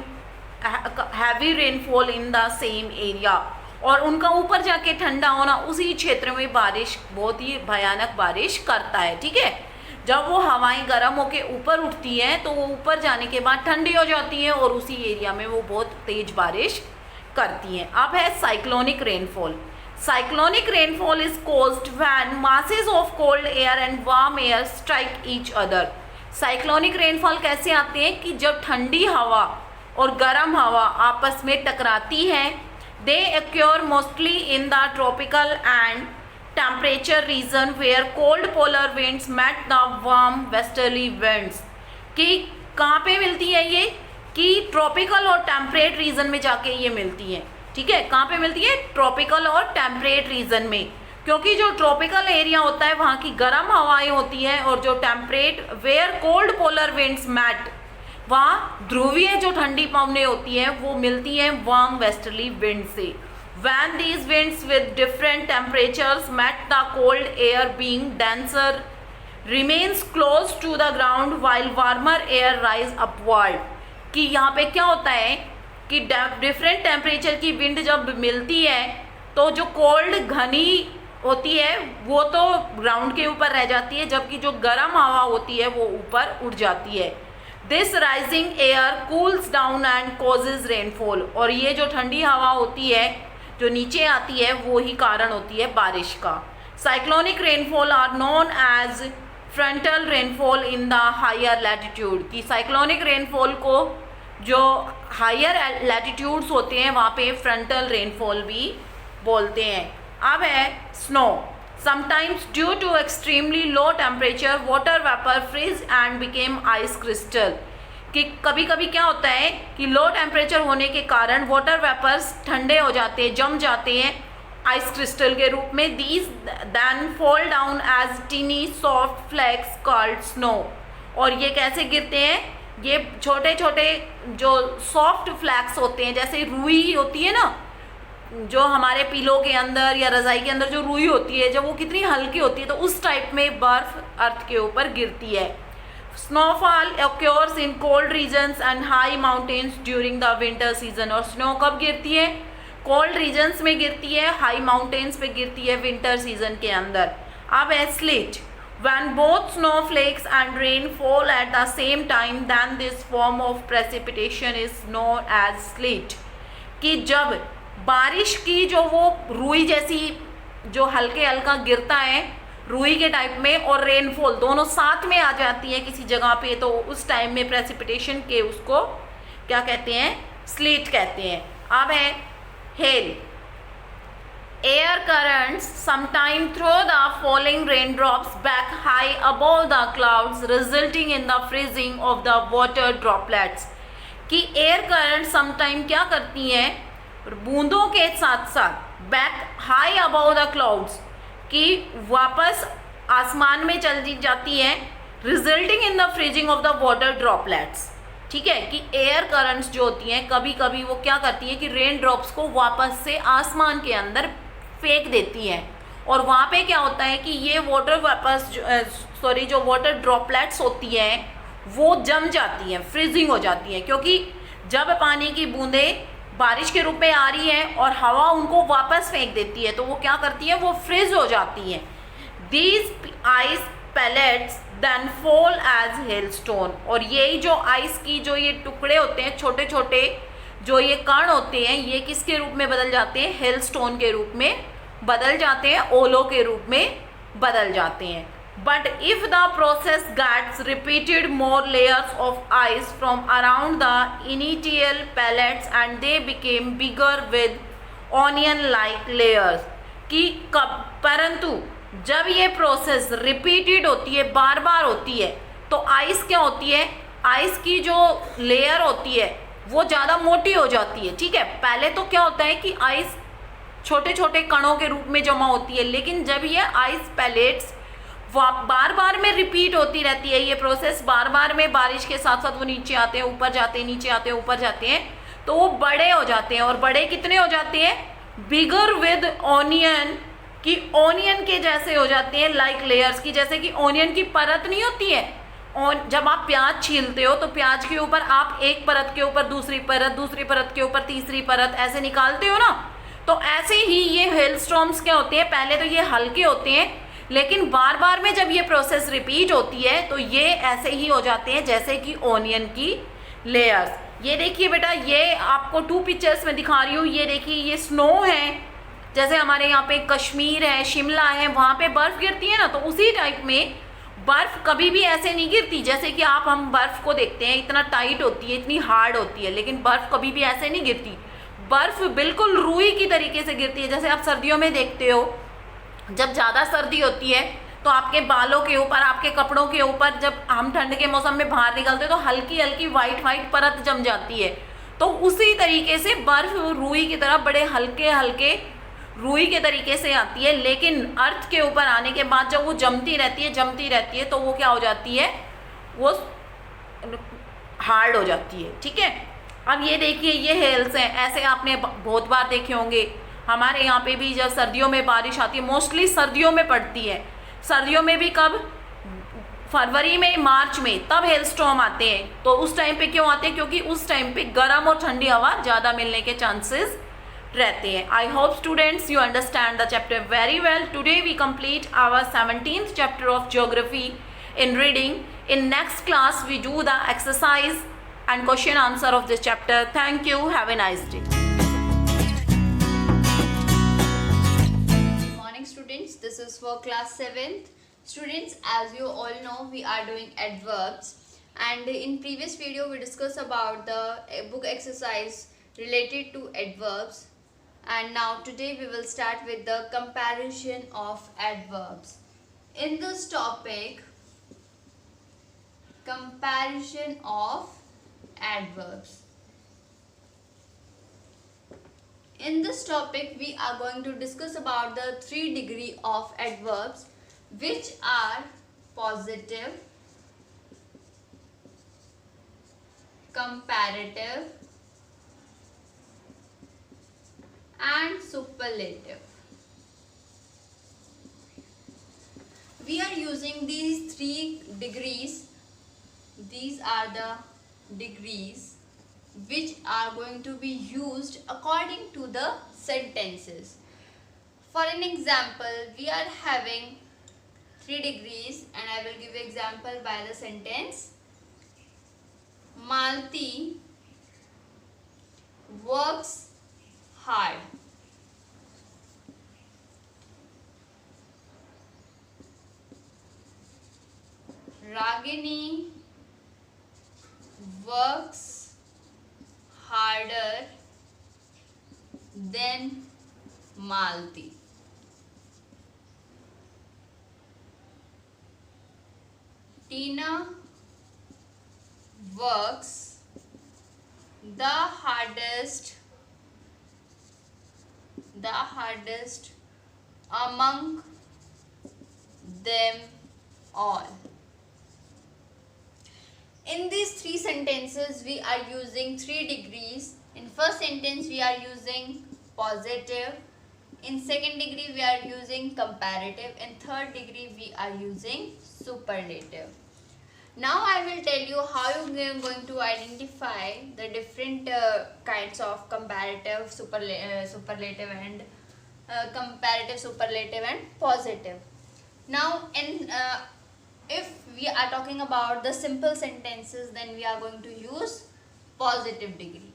heavy rainfall in the same area. और उनका ऊपर जाके ठंडा होना उसी क्षेत्र में बारिश, बहुत ही भयानक बारिश करता है। ठीक है, जब वो हवाएं गर्म होके ऊपर उठती हैं तो वो ऊपर जाने के बाद ठंडी हो जाती हैं और उसी एरिया में वो बहुत तेज बारिश करती हैं। अब है cyclonic rainfall. Cyclonic rainfall is caused when masses of cold air and warm air strike each other. Cyclonic rainfall कैसे आते हैं कि जब ठंडी हवा और गर्म हवा आपस में टकराती हैं। दे occur mostly in the tropical and temperature region where cold polar winds met the warm westerly winds। कि कहाँ पे मिलती है ये, कि ट्रॉपिकल और टेम्परेट रीजन में जाके ये मिलती है। ठीक है, कहाँ पे मिलती है, ट्रॉपिकल और टेम्परेट रीजन में, क्योंकि जो ट्रॉपिकल एरिया होता है वहाँ की गर्म हवाएं होती हैं और जो temperate where cold polar winds met, वहाँ ध्रुवीय जो ठंडी पवनें होती हैं वो मिलती हैं वार्म वेस्टर्ली विंड से। When these winds with different temperatures met the cold air being denser remains close to the ground while warmer air rise upward। कि यहाँ पे क्या होता है कि डिफरेंट टेम्परेचर की विंड जब मिलती है तो जो कोल्ड घनी होती है वो तो ग्राउंड के ऊपर रह जाती है, जबकि जो गर्म हवा होती है वो ऊपर उड़ जाती है। This rising air cools down and causes rainfall. और ये जो ठंडी हवा होती है जो नीचे आती है वो ही कारण होती है बारिश का। Cyclonic rainfall are known as frontal rainfall in the higher latitude. की साइक्लोनिक रेनफॉल को जो हायर लैटिट्यूड्स होते हैं वहाँ पे फ्रंटल रेनफॉल भी बोलते हैं। अब है snow. Sometimes due to extremely low temperature water vapor freeze and became ice crystal. कि कभी कभी क्या होता है कि लो टेम्परेचर होने के कारण वाटर वेपर्स ठंडे हो जाते हैं, जम जाते हैं आइस क्रिस्टल के रूप में. These then fall down as teeny soft flakes called snow. और ये कैसे गिरते हैं? ये छोटे छोटे जो सॉफ्ट फ्लैक्स होते हैं, जैसे रुई होती है ना, जो हमारे पिलो के अंदर या रज़ाई के अंदर जो रुई होती है, जब वो कितनी हल्की होती है तो उस टाइप में बर्फ अर्थ के ऊपर गिरती है. Snowfall occurs in cold regions and high mountains during the winter season. और स्नो कब गिरती है? कोल्ड रीजन्स में गिरती है, हाई माउंटेन्स पे गिरती है विंटर सीजन के अंदर. अब है slit. When both snowflakes and rain fall at the same time, then this form of precipitation is known as sleet. कि जब बारिश की जो वो रुई जैसी जो हल्के हल्का गिरता है रुई के टाइप में, और रेनफॉल दोनों साथ में आ जाती है किसी जगह पे, तो उस टाइम में प्रेसिपिटेशन के उसको क्या कहते हैं? स्लीट कहते हैं. अब है hail. Air currents sometime throw the falling rain drops back high above the clouds resulting in the freezing of the water droplets. कि एयर करंट समटाइम क्या करती हैं? बूंदों के साथ साथ back high above the clouds, कि वापस आसमान में चली जाती है, resulting in the freezing of the water droplets. ठीक है, कि एयर करंट्स जो होती हैं कभी कभी वो क्या करती हैं कि रेन ड्रॉप्स को वापस से आसमान के अंदर फेंक देती हैं, और वहाँ पे क्या होता है कि ये वाटर वापस जो वाटर ड्रॉपलेट्स होती हैं वो जम जाती हैं, फ्रीजिंग हो जाती हैं, क्योंकि जब पानी की बूंदें बारिश के रूप में आ रही है और हवा उनको वापस फेंक देती है तो वो क्या करती है? वो फ्रीज हो जाती हैं. These ice pellets then fall as hailstone. और यही जो आइस की जो ये टुकड़े होते हैं, छोटे छोटे जो ये कण होते हैं, ये किसके रूप में बदल जाते हैं? हेलस्टोन के रूप में बदल जाते हैं, ओलों के रूप में बदल जाते हैं. But if the process gets repeated, more layers of ice from around the initial pellets and they became bigger with onion-like layers. कि कब परंतु जब ये प्रोसेस रिपीटेड होती है, बार बार होती है, तो आइस क्या होती है? आइस की जो लेयर होती है वो ज़्यादा मोटी हो जाती है. ठीक है, पहले तो क्या होता है कि आइस छोटे छोटे कणों के रूप में जमा होती है, लेकिन जब ये आइस पैलेट्स बार बार में रिपीट होती रहती है, ये प्रोसेस बार बार में बारिश के साथ साथ वो नीचे आते हैं, ऊपर जाते हैं, नीचे आते हैं, ऊपर जाते हैं, तो वो बड़े हो जाते हैं. और बड़े कितने हो जाते हैं? बिगर विद ऑनियन, कि ऑनियन के जैसे हो जाते हैं, लाइक लेयर्स की. जैसे कि ऑनियन की परत नहीं होती है, और जब आप प्याज छीलते हो तो प्याज के ऊपर आप एक परत के ऊपर दूसरी परत, दूसरी परत के ऊपर तीसरी परत ऐसे निकालते हो ना, तो ऐसे ही ये हेलस्टॉर्म्स क्या होते हैं? पहले तो ये हल्के होते हैं, लेकिन बार बार में जब ये प्रोसेस रिपीट होती है तो ये ऐसे ही हो जाते हैं जैसे कि ऑनियन की लेयर्स. ये देखिए बेटा, ये आपको 2 पिक्चर्स में दिखा रही हूँ. ये देखिए, ये स्नो है, जैसे हमारे यहाँ पे कश्मीर है, शिमला है, वहाँ पे बर्फ़ गिरती है ना, तो उसी टाइप में बर्फ़ कभी भी ऐसे नहीं गिरती जैसे कि हम बर्फ़ को देखते हैं, इतना टाइट होती है, इतनी हार्ड होती है, लेकिन बर्फ़ कभी भी ऐसे नहीं गिरती. बर्फ़ बिल्कुल रुई की तरीके से गिरती है. जैसे आप सर्दियों में देखते हो, जब ज़्यादा सर्दी होती है तो आपके बालों के ऊपर, आपके कपड़ों के ऊपर, जब हम ठंड के मौसम में बाहर निकलते हैं तो हल्की हल्की वाइट वाइट परत जम जाती है. तो उसी तरीके से बर्फ़ रुई की तरह बड़े हल्के हल्के रुई के तरीके से आती है, लेकिन अर्थ के ऊपर आने के बाद जब वो जमती रहती है तो वो क्या हो जाती है? वो हार्ड हो जाती है. ठीक है, अब ये देखिए, ये हेल्स हैं, ऐसे आपने बहुत बार देखे होंगे. हमारे यहाँ पे भी जब सर्दियों में बारिश आती है, मोस्टली सर्दियों में पड़ती है. सर्दियों में भी कब? फरवरी में, मार्च में, तब हेलस्टॉर्म आते हैं. तो उस टाइम पे क्यों आते हैं? क्योंकि उस टाइम पे गर्म और ठंडी हवा ज़्यादा मिलने के चांसेस रहते हैं. I hope students you understand the chapter very well. Today we complete our 17th chapter of geography in reading. In next class we do the exercise and question answer of this chapter. Thank you. Have a nice day. Good morning students, this is for class 7th. Students, as you all know, we are doing adverbs, and in previous video we discussed about the book exercise related to adverbs, And now today we will start with the comparison of adverbs. In this topic, comparison of adverbs. In this topic we are going to discuss about the 3 degree of adverbs, which are positive, comparative and superlative. We are using these 3 degrees. These are the degrees which are going to be used according to the sentences. For an example, we are having 3 degrees and I will give you example by the sentence. Malti works hard. Ragini works harder than Malti. Tina works the hardest among them all. In these 3 sentences we are using 3 degrees. In first sentence we are using positive, in second degree we are using comparative, in third degree we are using superlative. Now I will tell you how you are going to identify the different kinds of comparative, superlative and comparative, superlative and positive. Now if we are talking about the simple sentences, then we are going to use positive degree.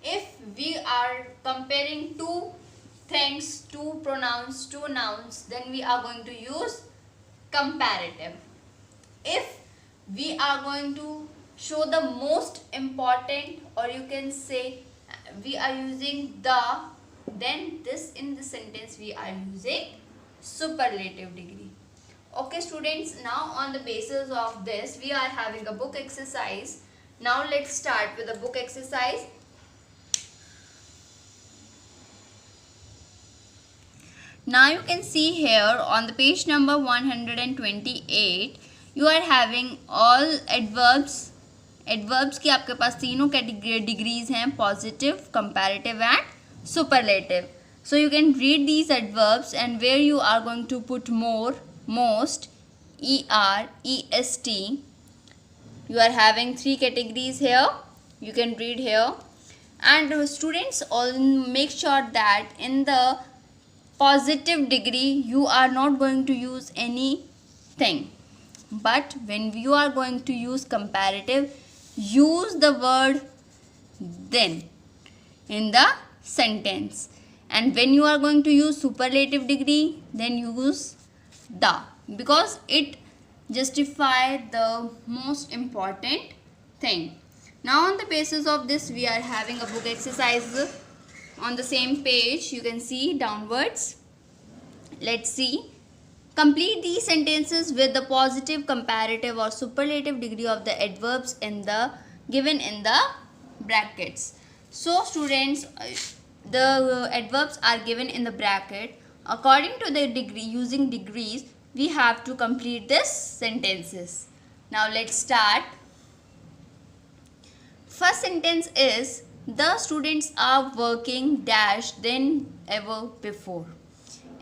If we are comparing 2 things, 2 pronouns, 2 nouns, then we are going to use comparative. If we are going to show the most important, or you can say we are using the, then this in the sentence we are using superlative degree. Okay students, now on the basis of this we are having a book exercise. Now let's start with the book exercise. Now you can see here on the page number 128 you are having all adverbs. Adverbs की आपके पास तीनों degrees हैं, positive, comparative and superlative. So you can read these adverbs and where you are going to put more, most, er, est. You are having 3 categories here. You can read here. And students, all make sure that in the positive degree you are not going to use anything. But when you are going to use comparative, use the word then in the sentence. And when you are going to use superlative degree, then use the, because it justify the most important thing. Now on the basis of this we are having a book exercise on the same page. You can see downwards. Let's see. Complete these sentences with the positive, comparative or superlative degree of the adverbs in the given in the brackets. So students, the adverbs are given in the bracket. According to the degree, using degrees, we have to complete this sentences. Now let's start. First sentence is, the students are working dash than ever before.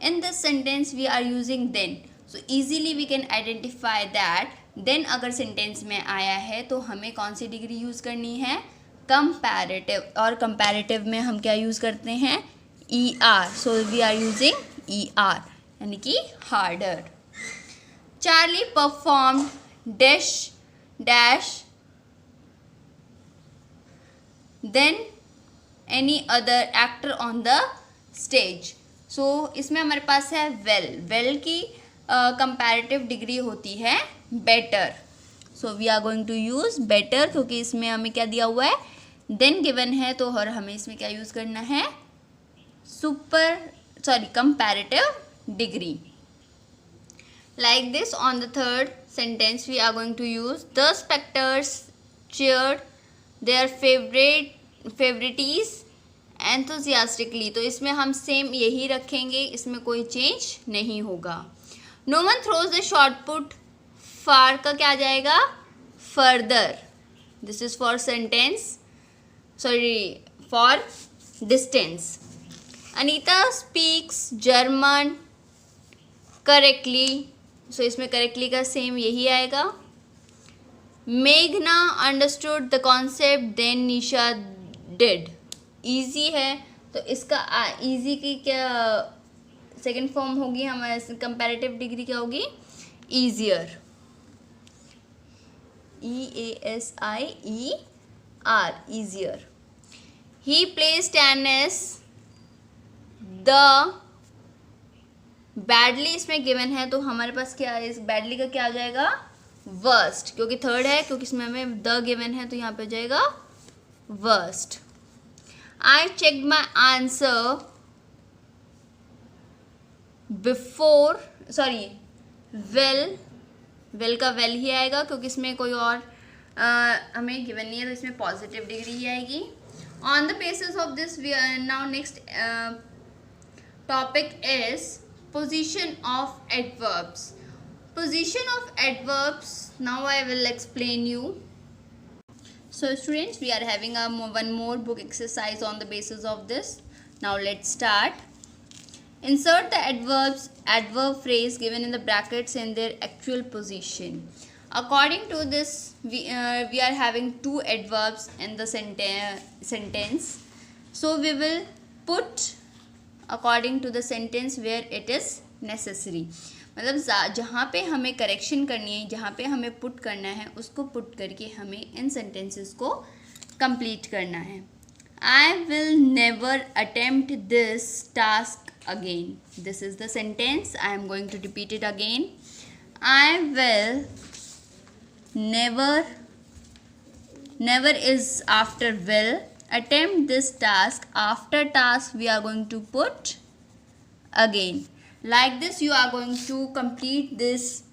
In this sentence we are using then. So easily we can identify that then अगर sentence में आया है तो हमें कौन सी degree use करनी है, comparative. और comparative में हम क्या यूज़ करते हैं, er. So we are using er यानी कि harder. Charlie performed dash dash then any other actor on the stage. So इसमें हमारे पास है well. Well की comparative degree होती है better. So we are going to use better क्योंकि इसमें हमें क्या दिया हुआ है, then given है तो और हमें इसमें क्या यूज़ करना है, comparative degree. Like this, on the third sentence we are going to use the spectators cheered their favorites enthusiastically. तो इसमें हम सेम यही रखेंगे, इसमें कोई चेंज नहीं होगा. No one throws the shot put. far का क्या आ जाएगा? further. This is for sentence, for distance. Anita speaks German correctly. So इसमें correctly का same यही आएगा. Meghna understood the concept then Nisha did. Easy है, तो इसका easy की क्या सेकेंड फॉर्म होगी हमारे कंपैरेटिव डिग्री क्या होगी? easier. EASIER, easier. He plays tennis. The badly इसमें गिवन है, तो हमारे पास क्या है? इस badly का क्या आ जाएगा? worst, क्योंकि थर्ड है, क्योंकि इसमें हमें the गिवन है, तो यहाँ पे जाएगा worst. I checked my answer before, well का well ही आएगा, क्योंकि इसमें कोई और हमें गिवन नहीं है, तो इसमें पॉजिटिव डिग्री ही आएगी. On the basis of this, we are now next topic is position of adverbs. Position of adverbs, now I will explain you. So students, we are having one more book exercise on the basis of this. Now let's start. Insert the adverb phrase given in the brackets in their actual position. According to this, we are having two adverbs in the sentence. So we will put according to the sentence where it is necessary. मतलब जहाँ पे हमें correction करनी है, जहाँ पे हमें put करना है, उसको पुट करके हमें इन सेंटेंसेस को कंप्लीट करना है. I will never attempt this task again. This is the sentence. I am going to repeat it again. I will never is after will. Attempt this task. After task we are going to put again. Like this you are going to complete this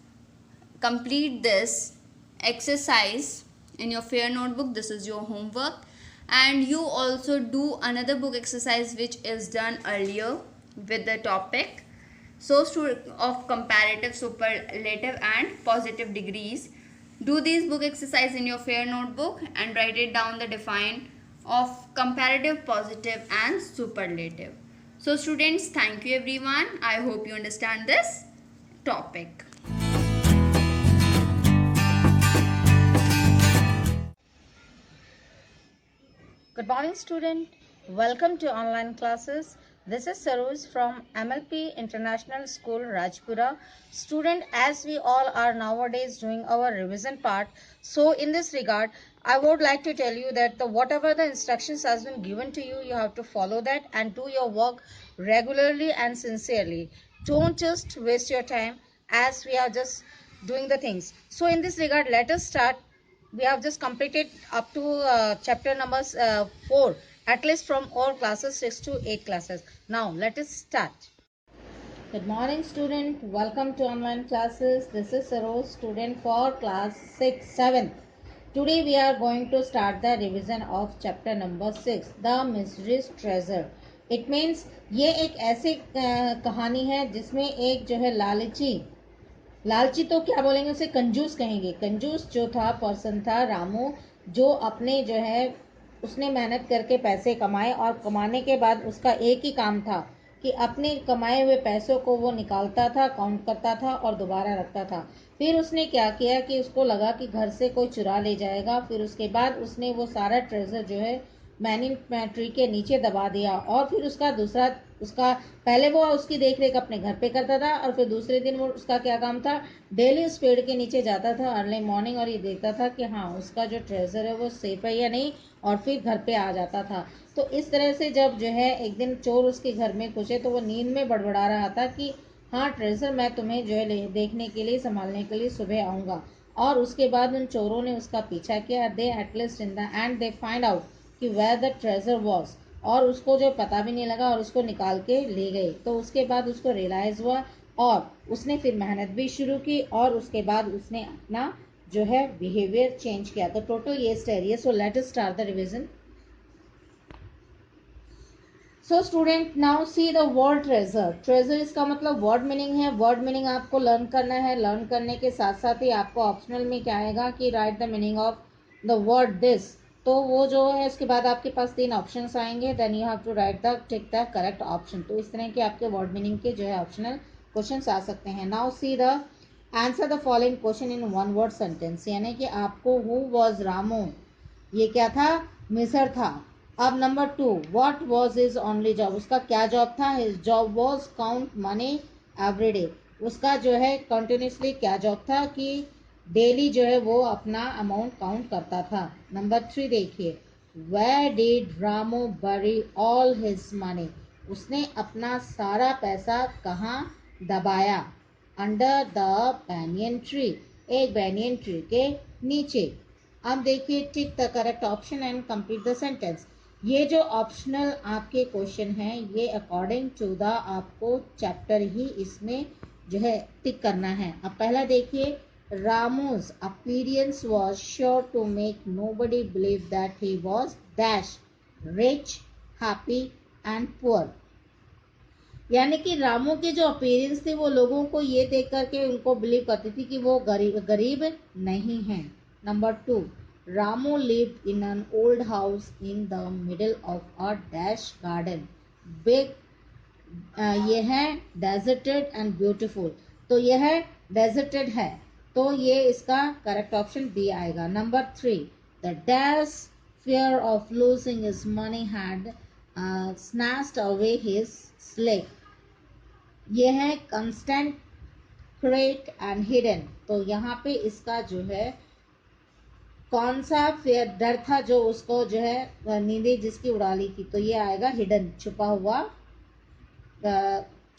exercise in your fair notebook. This is your homework, and you also do another book exercise which is done earlier with the topic of comparative, superlative and positive degrees. Do these book exercise in your fair notebook and write it down the define of comparative, positive and superlative. So students, thank you everyone. I hope you understand this topic. Good morning student. Welcome to online classes. This is Saroj from MLP International School, Rajpura. Student, as we all are nowadays doing our revision part, so in this regard, I would like to tell you that whatever the instructions has been given to you, you have to follow that and do your work regularly and sincerely. Don't just waste your time as we are just doing the things. So in this regard, let us start. We have just completed up to chapter number 4, at least from all classes 6 to 8 classes. Now let us start. Good morning student. Welcome to online classes. This is Saroj, student for class 7. Today we are going to start the revision of chapter number 6, The Mysterious Treasure. It means ये एक ऐसी कहानी है जिसमें एक जो है लालची तो क्या बोलेंगे, उसे कंजूस कहेंगे. कंजूस जो था पर्सन था रामू, जो अपने जो है उसने मेहनत करके पैसे कमाए और कमाने के बाद उसका एक ही काम था कि अपने कमाए हुए पैसों को वो निकालता था, काउंट करता था और दोबारा रखता था. फिर उसने क्या किया कि उसको लगा कि घर से कोई चुरा ले जाएगा. फिर उसके बाद उसने वो सारा ट्रेजर जो है मैनिंग ट्री के नीचे दबा दिया. और फिर उसका पहले वो उसकी देख रेख अपने घर पे करता था और फिर दूसरे दिन वो उसका क्या काम था, डेली उस पेड़ के नीचे जाता था अर्ली मॉर्निंग और ये देखता था कि हाँ उसका जो ट्रेजर है वो सेफ है या नहीं, और फिर घर पे आ जाता था. तो इस तरह से जब जो है एक दिन चोर उसके घर में घुसे तो वो नींद में बड़बड़ा रहा था कि हाँ ट्रेजर मैं तुम्हें जो है देखने के लिए, संभालने के लिए सुबह आऊँगा. और उसके बाद उन चोरों ने उसका पीछा किया. They at least in the end they find out कि वेयर द ट्रेजर वॉज. और उसको जो पता भी नहीं लगा और उसको निकाल के ले गए। तो उसके बाद उसको रियलाइज़ हुआ और उसने फिर मेहनत भी शुरू की और उसके बाद उसने अपना जो है बिहेवियर चेंज किया। तो टोटल ये स्टेरी है। So let us start the revision. So student now see the word treasure. Treasure इसका मतलब वर्ड मीनिंग है। वर्ड मीनिंग आपको लर्न करना है। लर्न करने के साथ साथ ही आपको ऑप्शनल में क्या आएगा कि write the meaning of the word this. तो वो जो है इसके बाद आपके पास 3 ऑप्शंस आएंगे। Then you have to write the tick the correct option. तो इस तरह के आपके वर्ड मीनिंग के जो है ऑप्शनल क्वेश्चंस आ सकते हैं। Now see the answer the following question in one word sentence. यानी कि आपको हु वॉज रामू, ये क्या था, मिसर था। अब number 2, what was his only job, उसका क्या जॉब था। His job was count money every day, उसका जो है कंटिन्यूसली क्या जॉब था कि डेली जो है वो अपना अमाउंट काउंट करता था। नंबर 3 देखिए, वेयर डिड रामू बरी ऑल हिज मनी, उसने अपना सारा पैसा कहाँ दबाया। अंडर द बैनियन ट्री, एक बैनियन ट्री के नीचे। अब देखिए tick the correct option and complete the sentence. ये जो ऑप्शनल आपके क्वेश्चन हैं ये अकॉर्डिंग टू द आपको चैप्टर ही इसमें जो है टिक करना है। अब पहला देखिए, Ramu's appearance was sure to make nobody believe that he was dash rich, happy and poor. यानी कि रामू के जो अपीयरेंस थे वो लोगों को ये देख करके उनको बिलीव करती थी कि वो गरीब नहीं है। Number 2, Ramu lived in an old house in the middle of a dash garden big, ये है डेजर्टेड एंड ब्यूटीफुल। तो यह डेजर्टेड है, तो ये इसका करेक्ट ऑप्शन बी आएगा। Number 3, the dash fear of losing his money had snatched away his slave, ये है कंस्टेंट, क्रेट एंड हिडन। तो यहाँ पे इसका जो है कौन सा फेयर डर था जो उसको जो है नींदे जिसकी उड़ा ली थी, तो ये आएगा हिडन, छुपा हुआ,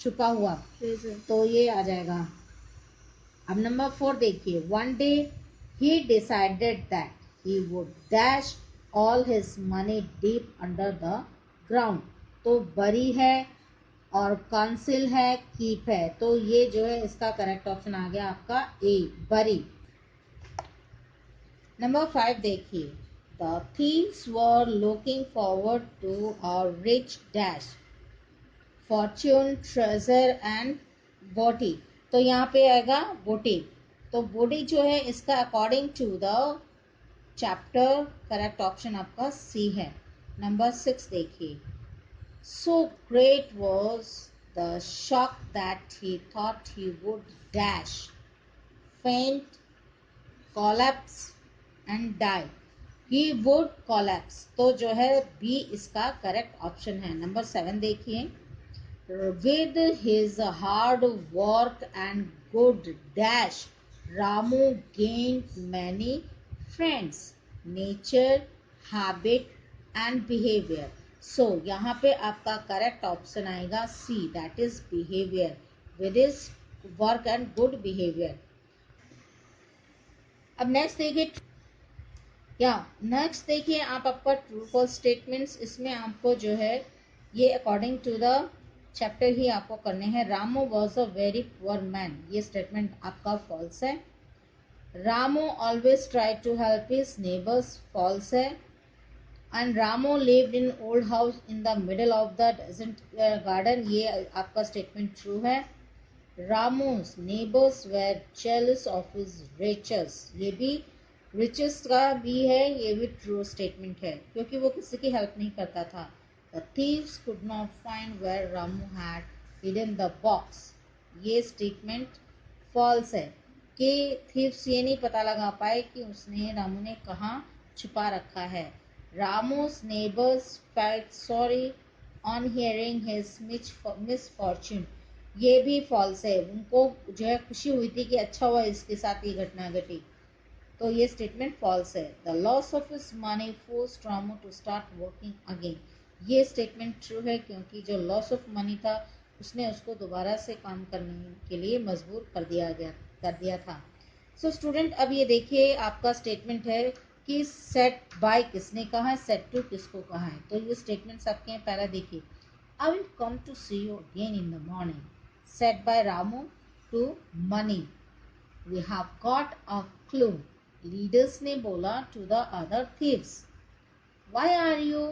छुपा हुआ। तो ये आ जाएगा। अब नंबर 4 देखिए, one day he decided that he would dash all his money deep under the ground. तो बरी है और काउंसिल है, कीप है। तो ये जो है इसका करेक्ट ऑप्शन आ गया आपका ए, बरी। नंबर 5 देखिए, the thieves were looking forward to a rich dash fortune treasure and booty. तो यहाँ पे आएगा बूटी। तो बूटी जो है इसका according to the chapter correct option आपका सी है। नंबर 6 देखिए, so great was the shock that he thought he would dash faint, collapse and die, he would collapse। तो जो है बी इसका करेक्ट ऑप्शन है। नंबर 7 देखिए, with his hard work and good dash Ramu gained many friends, nature, habit and behavior। so यहाँ पे आपका correct option आएगा C, that is behaviour, with his work and good behaviour. अब next देखिए आप आपका ट्रू फॉल्स स्टेटमेंट्स। इसमें आपको जो है ये अकॉर्डिंग टू द चैप्टर ही आपको करने हैं। Ramu was a very poor man, ये स्टेटमेंट आपका फॉल्स है। Ramu always try to help his neighbours, false है। And Ramu lived in old house in the middle of the desert garden, ये आपका स्टेटमेंट ट्रू है। रामू's neighbors were jealous of his riches, ये भी riches का भी है, ये भी ट्रू स्टेटमेंट है क्योंकि वो किसी की हेल्प नहीं करता था। The thieves could not find where Ramu had hidden the box, ये स्टेटमेंट फॉल्स है कि थीव्स ये नहीं पता लगा पाए कि उसने रामू ने कहाँ छुपा रखा है। Ramu's neighbors felt sorry on hearing his misfortune, ये भी फॉल्स है। उनको जो है खुशी हुई थी कि अच्छा हुआ इसके साथ ये घटना घटी, तो ये स्टेटमेंट फॉल्स है। The loss of his money forced Ramu to start working again, ये स्टेटमेंट ट्रू है क्योंकि जो लॉस ऑफ मनी था उसने उसको दोबारा से काम करने के लिए मजबूर कर दिया था। सो स्टूडेंट अब ये देखिए आपका स्टेटमेंट है कि सेट बाय किसने कहा है, सेट टू किसको कहा है। तो ये स्टेटमेंट्स आपके हैं। पहला देखिए, I will come to see you again in the morning, said by Ramu to money. We have got a clue, leaders ने बोला to the other thieves. Why are you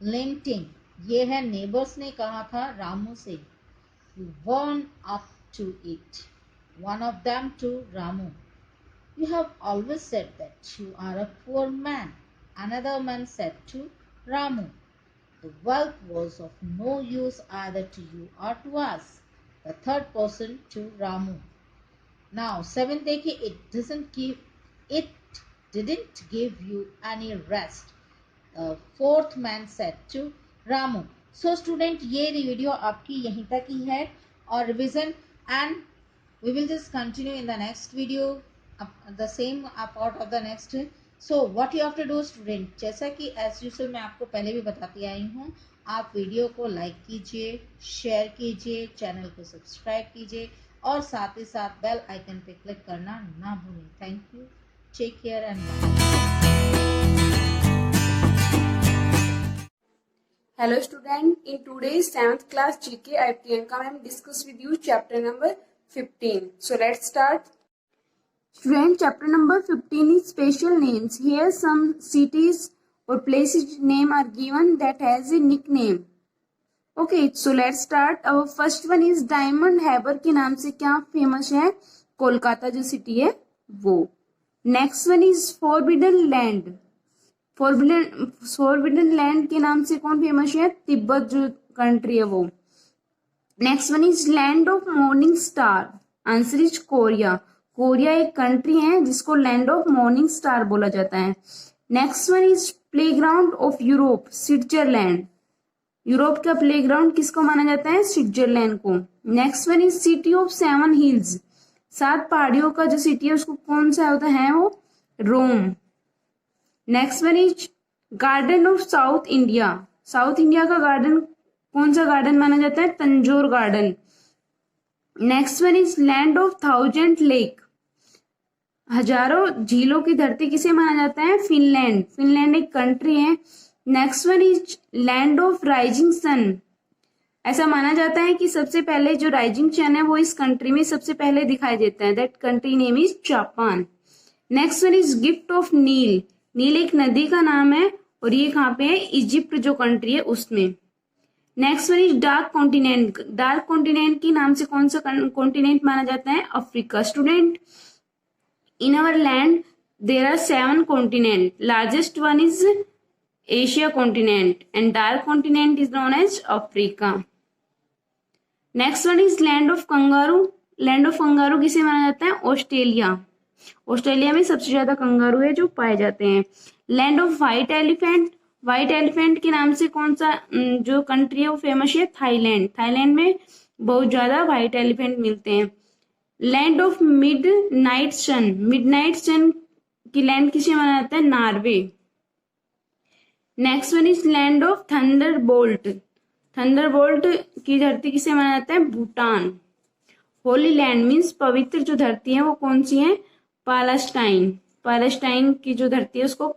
linting, ये है नेबर्स ने कहा था रामू से। You warn up to it, one of them to Ramu. You have always said that you are a poor man, another man said to Ramu. The wealth was of no use either to you or to us, the third person to Ramu. Now, seventh देखिए, it didn't give you any rest. The fourth man said to Ramu. So student, ये video आपकी यहीं तक ही है और revision, and we will just continue in the next video, the same part of the next. So what you have to do student, जैसा कि as usual मैं आपको पहले भी बताती आई हूँ, आप वीडियो को लाइक कीजिए, शेयर कीजिए, चैनल को सब्सक्राइब कीजिए और साथ ही साथ बेल आइकन पे क्लिक करना ना भूलें। Thank you, take care and bye. Hello student, in today's 7th class GK I Priyanka ma'am discuss with you chapter number 15. So let's start. Student, chapter number 15 is special names. Here some cities or places name are given that has a nickname. Okay, so let's start. Our first one is Diamond Harbour के नाम से क्या famous है, कोलकाता जो city है वो। Next one is forbidden land, forbidden land के नाम से कौन फेमस है, तिब्बत जो कंट्री है वो। Next one is land of morning star, answer is Korea. Korea एक कंट्री है जिसको लैंड ऑफ मॉर्निंग स्टार बोला जाता है। Next one is playground of Europe, Switzerland. Europe का प्लेग्राउंड किसको माना जाता है, स्विट्जरलैंड को। Next one is city of 7 hills, 7 पहाड़ियों का जो सिटी है उसको कौन सा होता है वो, Rome. Next one is garden of south India, south India का गार्डन कौन सा गार्डन माना जाता है, Tanjore garden. Next one is land of 1000 lake, हजारों झीलों की धरती किसे माना जाता है, फिनलैंड। फिनलैंड एक कंट्री है। Next one is land of rising sun, ऐसा माना जाता है कि सबसे पहले जो राइजिंग सन है वो इस कंट्री में सबसे पहले दिखाई देता है, that country name is Japan. Next one is gift of Nile, Nile एक नदी का नाम है और ये कहाँ पे है, इजिप्ट जो कंट्री है उसमें। Next one is dark continent, dark continent के नाम से कौन सा कॉन्टिनेंट माना जाता है, Africa. Student, in our land there are 7 continent, largest one is Asia continent and dark continent is known as Africa. Next one is land of kangaroo, land of kangaroo किसे माना जाता है, ऑस्ट्रेलिया। ऑस्ट्रेलिया में सबसे ज्यादा kangaroo है जो पाए जाते हैं। Land of white elephant, white elephant के नाम से कौन सा जो कंट्री है वो फेमस है, थाईलैंड। थाईलैंड में बहुत ज्यादा व्हाइट एलिफेंट मिलते हैं। Land of midnight sun, midnight sun की लैंड किसे माना जाता है, Norway. Next one is land of thunderbolt, thunderbolt की धरती किसे माना जाता है, भूटान। होली लैंड मीन्स पवित्र जो धरती है वो कौन सी है, पैलेस्टाइन। पैलेस्टाइन की जो धरती है उसको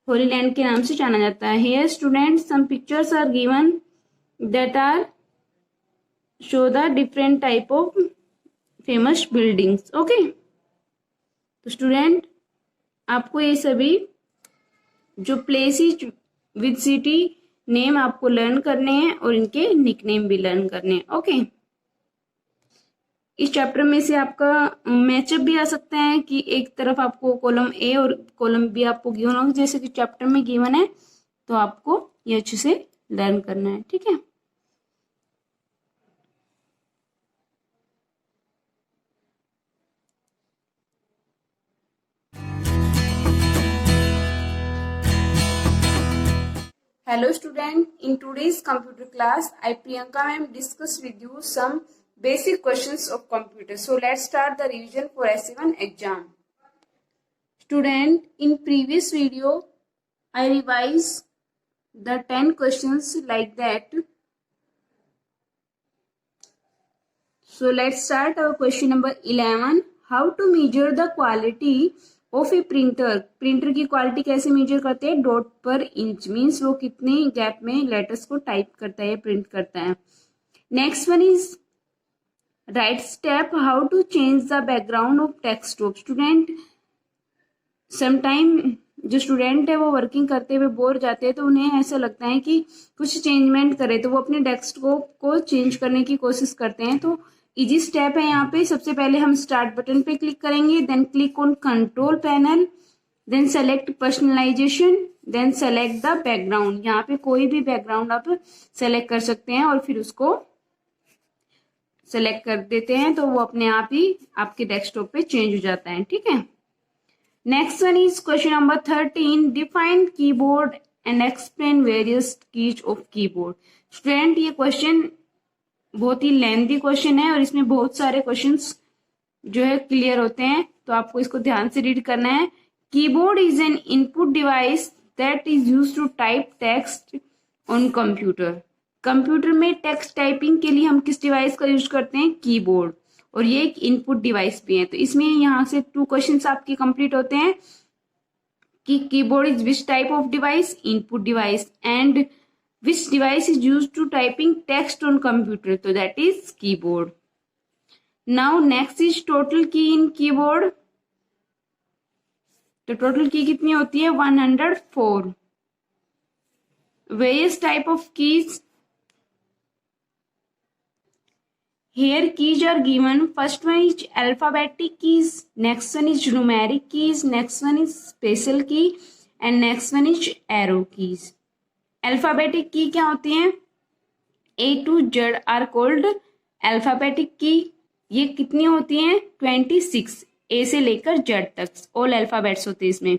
होली लैंड के नाम से जाना जाता है। Here students some pictures are given that are show the different type of famous buildings. Okay, तो स्टूडेंट आपको ये सभी जो प्लेसेस विद सिटी नेम आपको लर्न करने हैं और इनके निकनेम भी लर्न करने हैं। ओके, इस चैप्टर में से आपका मैचअप भी आ सकता है कि एक तरफ आपको कॉलम ए और कॉलम बी आपको गिवन होगा, जैसे कि चैप्टर में गिवन है, तो आपको ये अच्छे से लर्न करना है। ठीक है, Hello student, in today's computer class, I Priyanka ma'am discuss with you some basic questions of computer. So let's start the revision for SC1 exam. Student, in previous video, I revised the 10 questions like that. So let's start our question number 11. How to measure the quality of A printer, printer की quality कैसे major करते हैं, dot पर inch, means वो कितने gap में letters को type करता है, प्रिंट करता है। Next one is write step how to change the background of desktop. Student sometime जो स्टूडेंट है वो वर्किंग करते हुए बोर जाते हैं, तो उन्हें ऐसा लगता है कि कुछ चेंजमेंट करे, तो वो अपने डेस्कटॉप को चेंज करने की कोशिश करते हैं। तो इजी स्टेप है यहाँ पे, सबसे पहले हम स्टार्ट बटन पे क्लिक करेंगे, then click on control panel, then select personalisation, then select the background. यहाँ पे कोई भी बैकग्राउंड आप सेलेक्ट कर सकते हैं और फिर उसको सेलेक्ट कर देते हैं, तो वो अपने आप ही आपके डेस्कटॉप पे चेंज हो जाता है। ठीक है, next one is question number 13, define keyboard and explain various keys of keyboard. Student ये क्वेश्चन बहुत ही लेंथी क्वेश्चन है और इसमें बहुत सारे क्वेश्चंस जो है क्लियर होते हैं, तो आपको इसको ध्यान से रीड करना है। Keyboard is an input device that is used to type text on computer. Computer में टेक्स्ट टाइपिंग के लिए हम किस डिवाइस का यूज करते हैं, कीबोर्ड, और ये एक इनपुट डिवाइस भी है। तो इसमें यहाँ से 2 क्वेश्चंस आपके कंप्लीट होते हैं कि keyboard is which type of device, input device, and which device is used to typing text on computer, so that is keyboard. Now next is total key in keyboard. तो total key कितनी होती है, 104. Various type of keys. Here keys are given. First one is alphabetic keys, next one is numeric keys, next one is special key, and next one is arrow keys. Alphabetic key क्या होती हैं, A to Z are called alphabetic key. ये कितनी होती हैं, 26, A से लेकर Z तक ऑल अल्फाबेट्स होते हैं इसमें।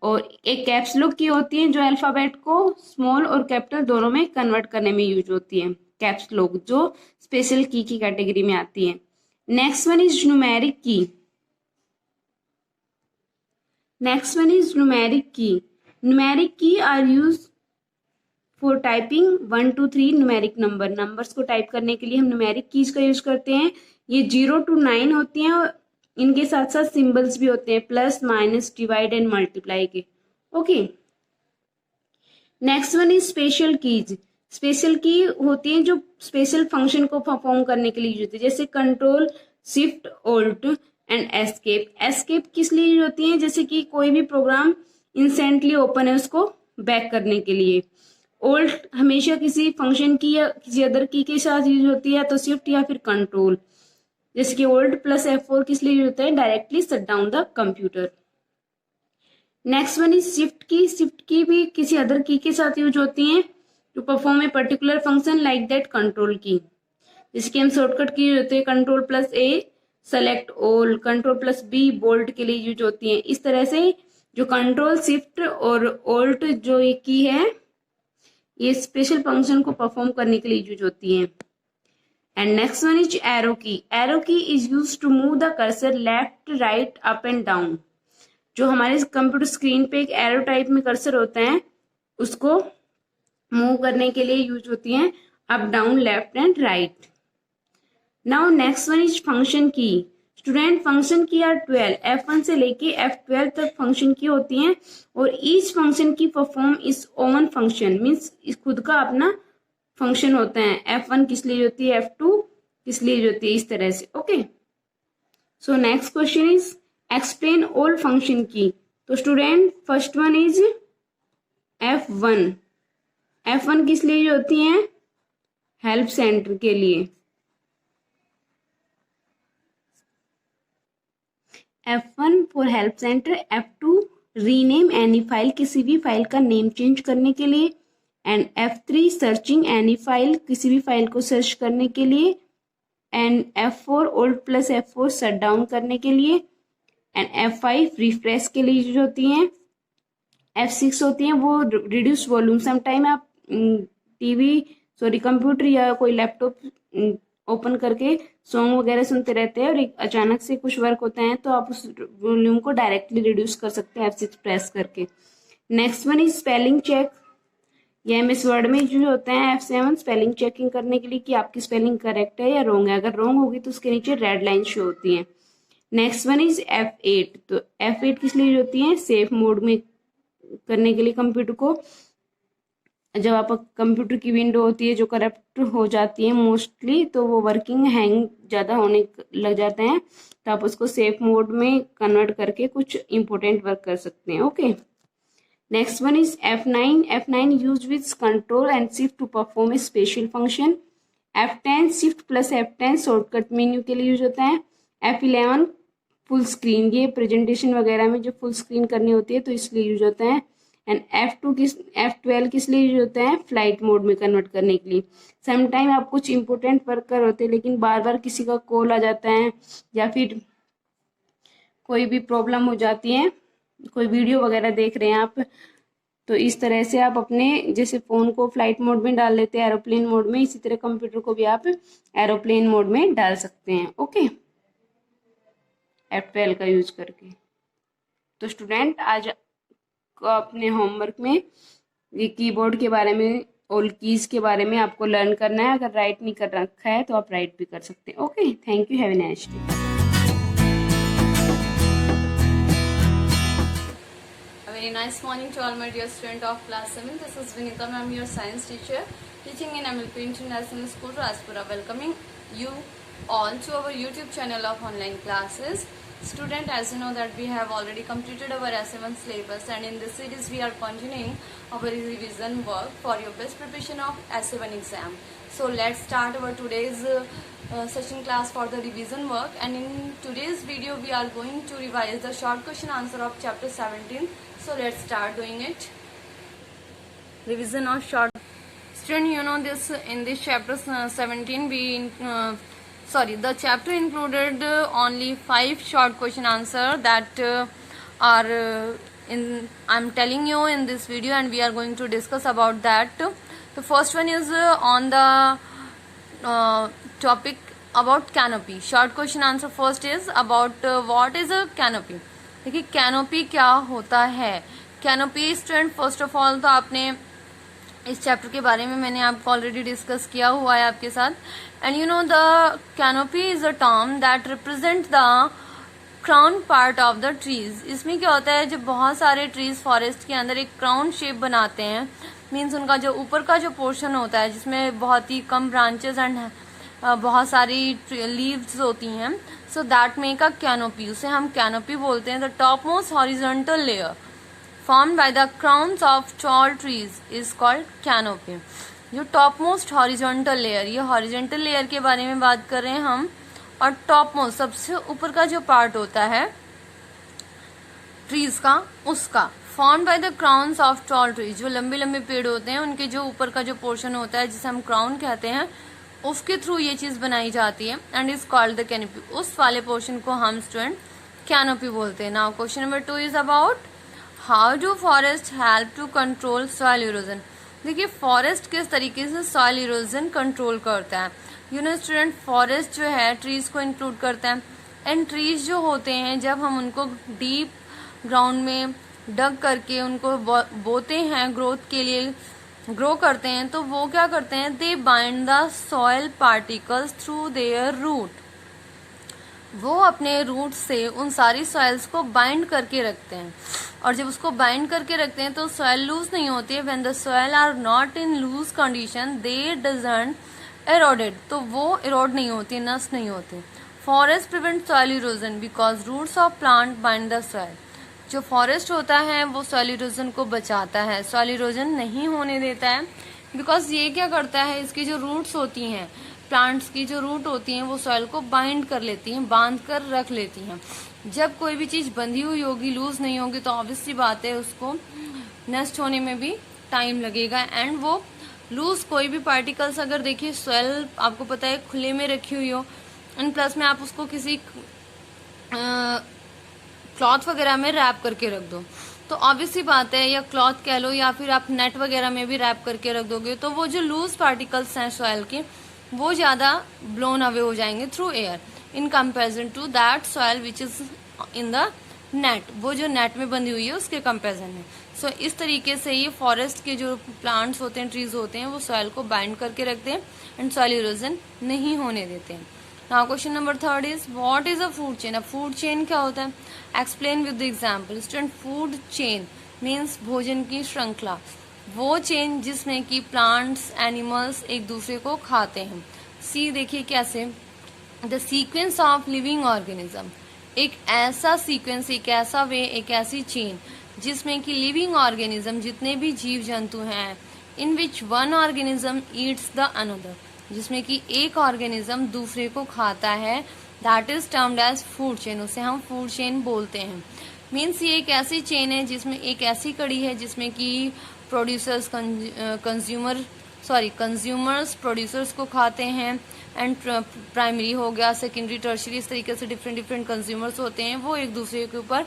और एक कैप्स लॉक की होती है जो अल्फाबेट को स्मॉल और कैपिटल दोनों में कन्वर्ट करने में यूज होती है, कैप्स लॉक, जो स्पेशल की कैटेगरी में आती है। Next one is numeric key. Next one is numeric key. Numeric key are use for typing 1 to 3 numeric number. Numbers को टाइप करने के लिए हम न्यूमेरिक कीज का यूज करते हैं। ये 0 to 9 होती हैं और इनके साथ साथ सिंबल्स भी होते हैं, plus, minus, divide and multiply के। Okay, next one is special keys. Special key होती है जो स्पेशल फंक्शन को परफॉर्म करने के लिए यूज होती है, जैसे control, shift, alt and escape. Escape किस लिए यूज होती है, जैसे कि कोई भी प्रोग्राम इंस्टेंटली ओपन है उसको बैक करने के लिए। ऑल्ट हमेशा किसी फंक्शन की या किसी अदर की के साथ यूज होती है, तो शिफ्ट या फिर कंट्रोल, जैसे कि ऑल्ट प्लस F4 किस लिए यूज होता है, directly shut down the computer. Next one is shift की। शिफ्ट की भी किसी अदर की के साथ यूज होती हैं to perform a particular function like that control key, जैसे कि हम शॉर्टकट की यूज होती है, control plus A select all, control plus B bold के लिए यूज होती है। इस तरह से जो कंट्रोल, शिफ्ट और ऑल्ट जो एक की है, ये स्पेशल फंक्शन को परफॉर्म करने के लिए यूज होती हैं। And next one is arrow key. Arrow key is use to move the cursor left, right, up and down. जो हमारे कंप्यूटर स्क्रीन पे एक एरो टाइप में कर्सर होता है, उसको मूव करने के लिए यूज होती हैं, up, down, left and right. Now next one is function की। स्टूडेंट फंक्शन की आर 12, F1 से लेके F12 तक फंक्शन की होती हैं, और ईच फंक्शन की perform is own function, means खुद का अपना फंक्शन होता है। F1 किस लिए होती है, F2 किस लिए होती है, इस तरह से। Okay, so next question is explain all function की। तो student first one is F1। F1 किस लिए होती है, हेल्प सेंटर के लिए। F1 for help centre, F2 rename any file, किसी भी फाइल का नेम चेंज करने के लिए, and F3 searching any file, किसी भी फाइल को सर्च करने के लिए, and F4 alt plus F4 shut down करने के लिए, एंड F5 रिफ्रेश के लिए यूज होती हैं। F6 होती हैं वो रिड्यूस वॉल्यूम। समटाइम आप कंप्यूटर या कोई लैपटॉप ओपन करके सॉन्ग वगैरह सुनते रहते हैं और एक अचानक से कुछ वर्क होता है, तो आप उस वॉल्यूम को डायरेक्टली रिड्यूस कर सकते हैं F6 प्रेस करके। Next one is spelling check. ये MS वर्ड में यूज होता है F7 स्पेलिंग चेकिंग करने के लिए कि आपकी स्पेलिंग करेक्ट है या रॉन्ग है। अगर रॉन्ग होगी तो उसके नीचे रेड लाइन शो होती है। Next one is F8। तो F8 किस लिए यूज होती है? सेफ मोड में करने के लिए कंप्यूटर को। जब आप कंप्यूटर की विंडो होती है जो करप्ट हो जाती है मोस्टली, तो वो वर्किंग हैंग ज़्यादा होने लग जाते हैं, तो आप उसको सेफ मोड में कन्वर्ट करके कुछ इंपॉर्टेंट वर्क कर सकते हैं। Okay, next one is F9। F9 use with control and shift to perform a special function. F10 shift plus F10 shortcut menu के लिए यूज होता है। F11 फुल स्क्रीन, ये प्रेजेंटेशन वगैरह में जो फुल स्क्रीन करनी होती है तो इसलिए यूज होता है। एंड F12 किस लिए यूज होता है? फ्लाइट मोड में कन्वर्ट करने के लिए। समटाइम आप कुछ इंपॉर्टेंट वर्क कर होते हैं लेकिन बार बार किसी का कॉल आ जाता है या फिर कोई भी प्रॉब्लम हो जाती है, कोई वीडियो वगैरह देख रहे हैं आप, तो इस तरह से आप अपने जैसे फ़ोन को फ्लाइट मोड में डाल लेते हैं एरोप्लेन मोड में, इसी तरह कंप्यूटर को भी आप एरोप्लेन मोड में डाल सकते हैं। ओके, F12 का यूज करके। तो स्टूडेंट आज को अपने होमवर्क में ये कीबोर्ड के बारे में और कीज के बारे में आपको लर्न करना है। अगर राइट नहीं कर रखा है तो आप राइट भी कर सकते हैं। Okay, thank you, have a nice day. A very nice morning to all my dear student of class 7. This is Vinita ma'am, your science teacher, teaching in MLP International School, Rajpura. Welcoming you all to our YouTube channel of online classes. Student, as you know that we have already completed our S7 syllabus, and in this series we are continuing our revision work for your best preparation of S7 exam. So let's start our today's session class for the revision work, and in today's video we are going to revise the short question answer of chapter 17. So let's start doing it. Revision of short. Student, you know this in this chapter 17 the chapter included only 5 short question answer that I'm telling you in this video, and we are going to discuss about that. The first one is on the topic about canopy. Short question answer first is about what is a canopy. देखिए canopy क्या होता है। Canopy student first of all तो आपने इस chapter के बारे में मैंने आपको ऑलरेडी डिस्कस किया हुआ है आपके साथ। And you know the canopy is a term that represent the crown part of the trees. इसमें क्या होता है, जब बहुत सारे ट्रीज फॉरेस्ट के अंदर एक क्राउन शेप बनाते हैं, मीन्स उनका जो ऊपर का जो पोर्शन होता है जिसमें बहुत ही कम ब्रांचेस एंड बहुत सारी लीव्स होती हैं, so that make a canopy, उसे हम कैनोपी बोलते हैं। The top most horizontal layer formed by the crowns of tall trees is called canopy. जो टॉप मोस्ट हॉरिजॉन्टल लेयर, ये हॉरिजॉन्टल लेयर के बारे में बात कर रहे हैं हम। और टॉप मोस्ट सबसे ऊपर का जो पार्ट होता है ट्रीज का, उसका formed by the crowns of tall trees, जो लंबे लंबे पेड़ होते हैं उनके जो ऊपर का जो पोर्शन होता है जिसे हम क्राउन कहते हैं, उसके थ्रू ये चीज बनाई जाती है and is called the canopy. उस वाले पोर्शन को हम स्टूडेंट कैनोपी बोलते हैं। Now question number 2 is about how do forest help to control soil erosion. देखिए फॉरेस्ट किस तरीके से सॉइल इरोजन कंट्रोल करता है। यू नो स्टूडेंट, फॉरेस्ट जो है ट्रीज को इंक्लूड करता है, एंड ट्रीज जो होते हैं जब हम उनको डीप ग्राउंड में डग करके उनको बोते हैं, ग्रोथ के लिए ग्रो करते हैं, तो वो क्या करते हैं, they bind the soil particles through their root. वो अपने रूट से उन सारी सॉइल्स को बाइंड करके रखते हैं, और जब उसको बाइंड करके रखते हैं तो सॉइल लूज नहीं होती है। When the soil are not in loose condition they doesn't eroded, तो वो इरोड नहीं होती, नष्ट नहीं होती। Forest prevent soil erosion because roots of plant bind the soil. जो फॉरेस्ट होता है वो सॉइल इरोजन को बचाता है, सॉइल इरोजन नहीं होने देता है, बिकॉज ये क्या करता है, इसकी जो रूट्स होती हैं, प्लांट्स की जो रूट होती हैं, वो सॉइल को बाइंड कर लेती हैं, बांध कर रख लेती हैं। जब कोई भी चीज बंधी हुई होगी, लूज नहीं होगी, तो ऑब्वियस सी बात है उसको नष्ट होने में भी टाइम लगेगा। एंड वो लूज कोई भी पार्टिकल्स, अगर देखिए सॉइल आपको पता है खुले में रखी हुई हो, एंड प्लस में आप उसको किसी क्लॉथ वगैरह में रैप करके रख दो, तो ऑब्वियस सी बात है, या क्लॉथ कह लो या फिर आप नेट वगैरह में भी रैप करके रख दोगे, तो वो जो लूज पार्टिकल्स हैं सॉइल के, वो ज्यादा ब्लोन अवे हो जाएंगे through air in comparison to that soil which is in the net, वो जो नेट में बंधी हुई है उसके कंपेरिजन में। सो इस तरीके से ये फॉरेस्ट के जो प्लांट्स होते हैं, ट्रीज होते हैं, वो सॉइल को बाइंड करके रखते हैं एंड सॉइल इरोजन नहीं होने देते हैं। Now question number 3 is what is a food chain. अब फूड चेन क्या होता है, explain with the example. Student, food chain means भोजन की श्रृंखला, वो चेन जिसमें कि प्लांट्स एनिमल्स एक दूसरे को खाते हैं। सी देखिए कैसे, the sequence of living organism, एक ऐसा सीक्वेंस, एक ऐसा वे, एक ऐसी चेन जिसमें कि लिविंग ऑर्गेनिज्म जितने भी जीव जंतु हैं, in which one organism eats the another, जिसमें कि एक ऑर्गेनिज्म दूसरे को खाता है, that is termed as food chain, उसे हम फूड चेन बोलते हैं। मीन्स ये एक ऐसी चेन है जिसमें एक ऐसी कड़ी है जिसमें कि प्रोड्यूसर्स कंज्यूमर्स प्रोड्यूसर्स को खाते हैं, एंड प्राइमरी हो गया, सेकेंडरी, टर्शरी, इस तरीके से डिफरेंट कंज्यूमर्स होते हैं, वो एक दूसरे के ऊपर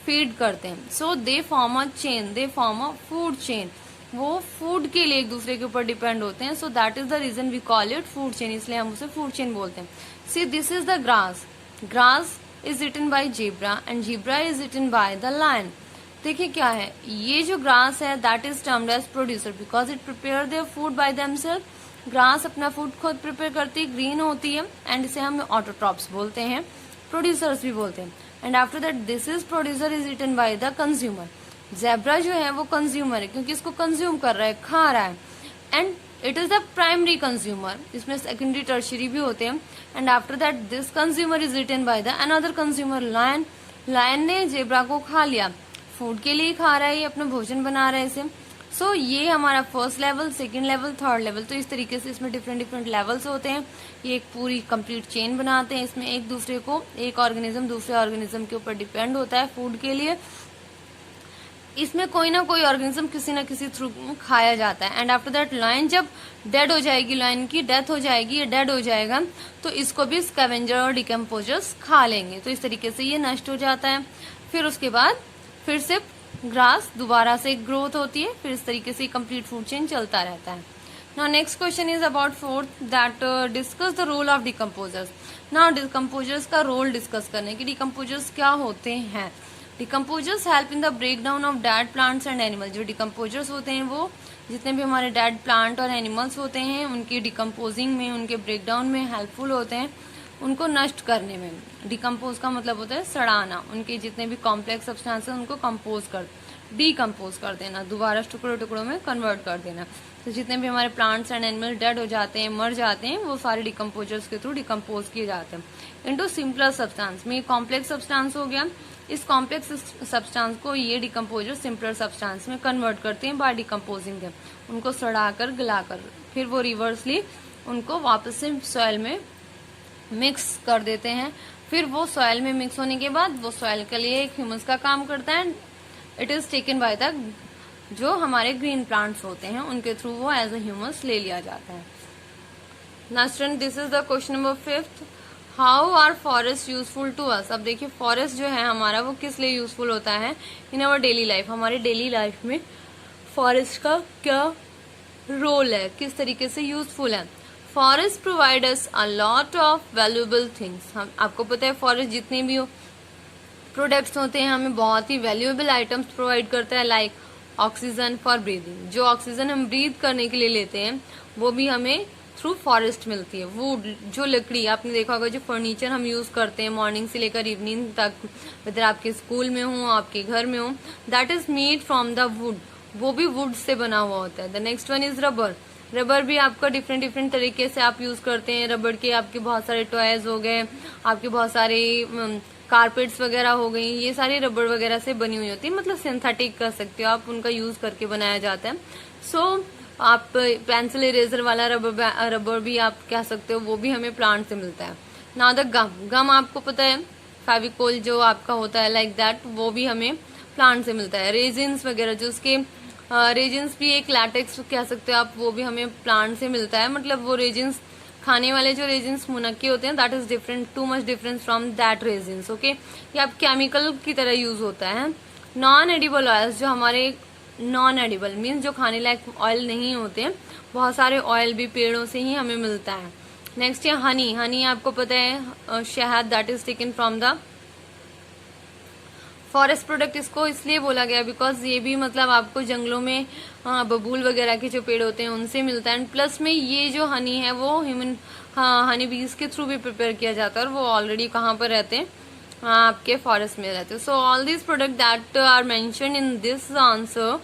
फीड करते हैं। So they form a chain, they form a food chain, वो फूड के लिए एक दूसरे के ऊपर डिपेंड होते हैं। So that is the reason we call it food chain, इसलिए हम उसे फूड चेन बोलते हैं। See this is the grass, grass is eaten by zebra and zebra is eaten by the lion. देखिए क्या है, ये जो ग्रास है that is termed as producer because it prepare their food by themself. Grass अपना food खुद prepare करती है, ग्रीन होती है, एंड इसे हम ऑटोट्रॉप्स बोलते हैं, प्रोड्यूसर्स भी बोलते हैं। And after that this is producer is eaten by the consumer. Zebra जो है वो कंज्यूमर है क्योंकि इसको कंज्यूम कर रहा है, खा रहा है, and it is the primary consumer, इसमें सेकेंडरी टर्शरी भी होते हैं। And after that this consumer is eaten by the another consumer, lion. Lion ने ज़ेब्रा को खा लिया, फूड के लिए खा रहा है, ये अपना भोजन बना रहा है इसे। सो ये हमारा first level, second level, third level, तो इस तरीके से इसमें डिफरेंट लेवल्स होते हैं। ये एक पूरी कंप्लीट चेन बनाते हैं, इसमें एक दूसरे को, एक ऑर्गेनिज्म दूसरे ऑर्गेनिज्म के ऊपर डिपेंड होता है फूड के लिए। इसमें कोई ना कोई ऑर्गेनिज्म किसी ना किसी थ्रू खाया जाता है। एंड आफ्टर दैट लायन जब डेड हो जाएगी, लायन की डेथ हो जाएगी, ये डेड हो जाएगा, तो इसको भी स्कैवेंजर और डिकम्पोजर्स खा लेंगे, तो इस तरीके से ये नष्ट हो जाता है। फिर उसके बाद फिर से ग्रास दोबारा से ग्रोथ होती है, फिर इस तरीके से कंप्लीट फूड चेन चलता रहता है। Now next question is about fourth, that discuss the role of decomposers. Now decomposers का रोल डिस्कस करने की, डिकम्पोजर्स क्या होते हैं। Decomposers help in the break down of dead plants and animals. जो डिकम्पोजर्स होते हैं वो जितने भी हमारे डेड प्लांट और एनिमल्स होते हैं उनकी डिकम्पोजिंग में, उनके ब्रेक डाउन में हेल्पफुल होते हैं, उनको नष्ट करने में। डिकम्पोज का मतलब होता है सड़ाना, उनके जितने भी कॉम्प्लेक्स सब्सटेंस है उनको डीकम्पोज कर देना, दोबारा टुकड़ों टुकड़ों में कन्वर्ट कर देना। तो जितने भी हमारे प्लांट्स एंड एनिमल डेड हो जाते हैं, मर जाते हैं, वो सारे डिकम्पोजर्स के थ्रू डिकम्पोज किए जाते हैं इनटू सिंपलर सब्सटेंस में। कॉम्प्लेक्स सब्सटेंस हो गया, इस कॉम्प्लेक्स सब्सटेंस को ये डिकम्पोजर सिंपलर सब्सटेंस में कन्वर्ट करते हैं बाय डिकम्पोजिंग देम, उनको सड़ाकर गलाकर, फिर वो रिवर्सली उनको वापस से सॉइल में मिक्स कर देते हैं। फिर वो सॉइल में मिक्स होने के बाद वो सॉइल के लिए एक ह्यूमस का काम करता है, it is taken by the जो हमारे ग्रीन प्लांट्स होते हैं उनके थ्रू वो एज अ ह्यूमस ले लिया जाता है। Next this is the question number 5th, how are forest useful to us. अब देखिए फॉरेस्ट जो है हमारा वो किस लिए यूजफुल होता है इन आवर डेली लाइफ। हमारे डेली लाइफ में फॉरेस्ट का क्या रोल है, किस तरीके से यूजफुल है। Forest provide us a lot of valuable things. हम आपको पता है फॉरेस्ट जितने भी प्रोडक्ट्स होते हैं हमें बहुत ही वैल्यूएबल आइटम्स प्रोवाइड करता है, लाइक ऑक्सीजन फॉर ब्रीदिंग। जो ऑक्सीजन हम ब्रीथ करने के लिए लेते हैं वो भी हमें थ्रू फॉरेस्ट मिलती है। वुड, जो लकड़ी आपने देखा होगा, जो फर्नीचर हम यूज करते हैं मॉर्निंग से लेकर इवनिंग तक, वेदर आपके स्कूल में हो आपके घर में हो, that is made from the wood, वो भी वुड से बना हुआ होता है। The next one is rubber. Rubber भी आपका डिफरेंट तरीके से आप यूज करते हैं। रबर के आपके बहुत सारे टॉयज हो गए, आपके बहुत सारे कारपेट्स वगैरह हो गई, ये सारी रबर वगैरह से बनी हुई होती है, मतलब सिंथेटिक कर सकते हो आप, उनका यूज करके बनाया जाता है। सो आप पेंसिल इरेजर वाला रबर भी आप कह सकते हो, वो भी हमें प्लांट से मिलता है। नाउ द गम आपको पता है, फेविकोल जो आपका होता है लाइक दैट, वो भी हमें प्लांट से मिलता है। रेजिन्स वगैरह जो उसके रेजिन्स भी एक लैटेक्स कह सकते हो आप, वो भी हमें प्लांट से मिलता है। मतलब वो रेजिन्स खाने वाले जो रेजिन्स मुनक्के होते हैं that is different, too much difference from that resins, okay. ये आप केमिकल की तरह यूज होता है। नॉन एडिबल ऑयल्स, जो हमारे नॉन एडिबल मीन्स जो खाने लायक ऑयल नहीं होते हैं, बहुत सारे ऑयल भी पेड़ों से ही हमें मिलता है। नेक्स्ट है हनी। हनी आपको पता है शहद, that is taken from the forest product इसको इसलिए बोला गया बिकॉज ये भी मतलब आपको जंगलों में बबूल वगैरह के जो पेड़ होते हैं उनसे मिलता है, एंड प्लस में ये जो हनी है वो ह्यूमन हनी बीज के थ्रू भी प्रिपेयर किया जाता है, और वो ऑलरेडी कहाँ पर रहते हैं, आपके फॉरेस्ट में रहते हैं. So all these product that are mention in this answer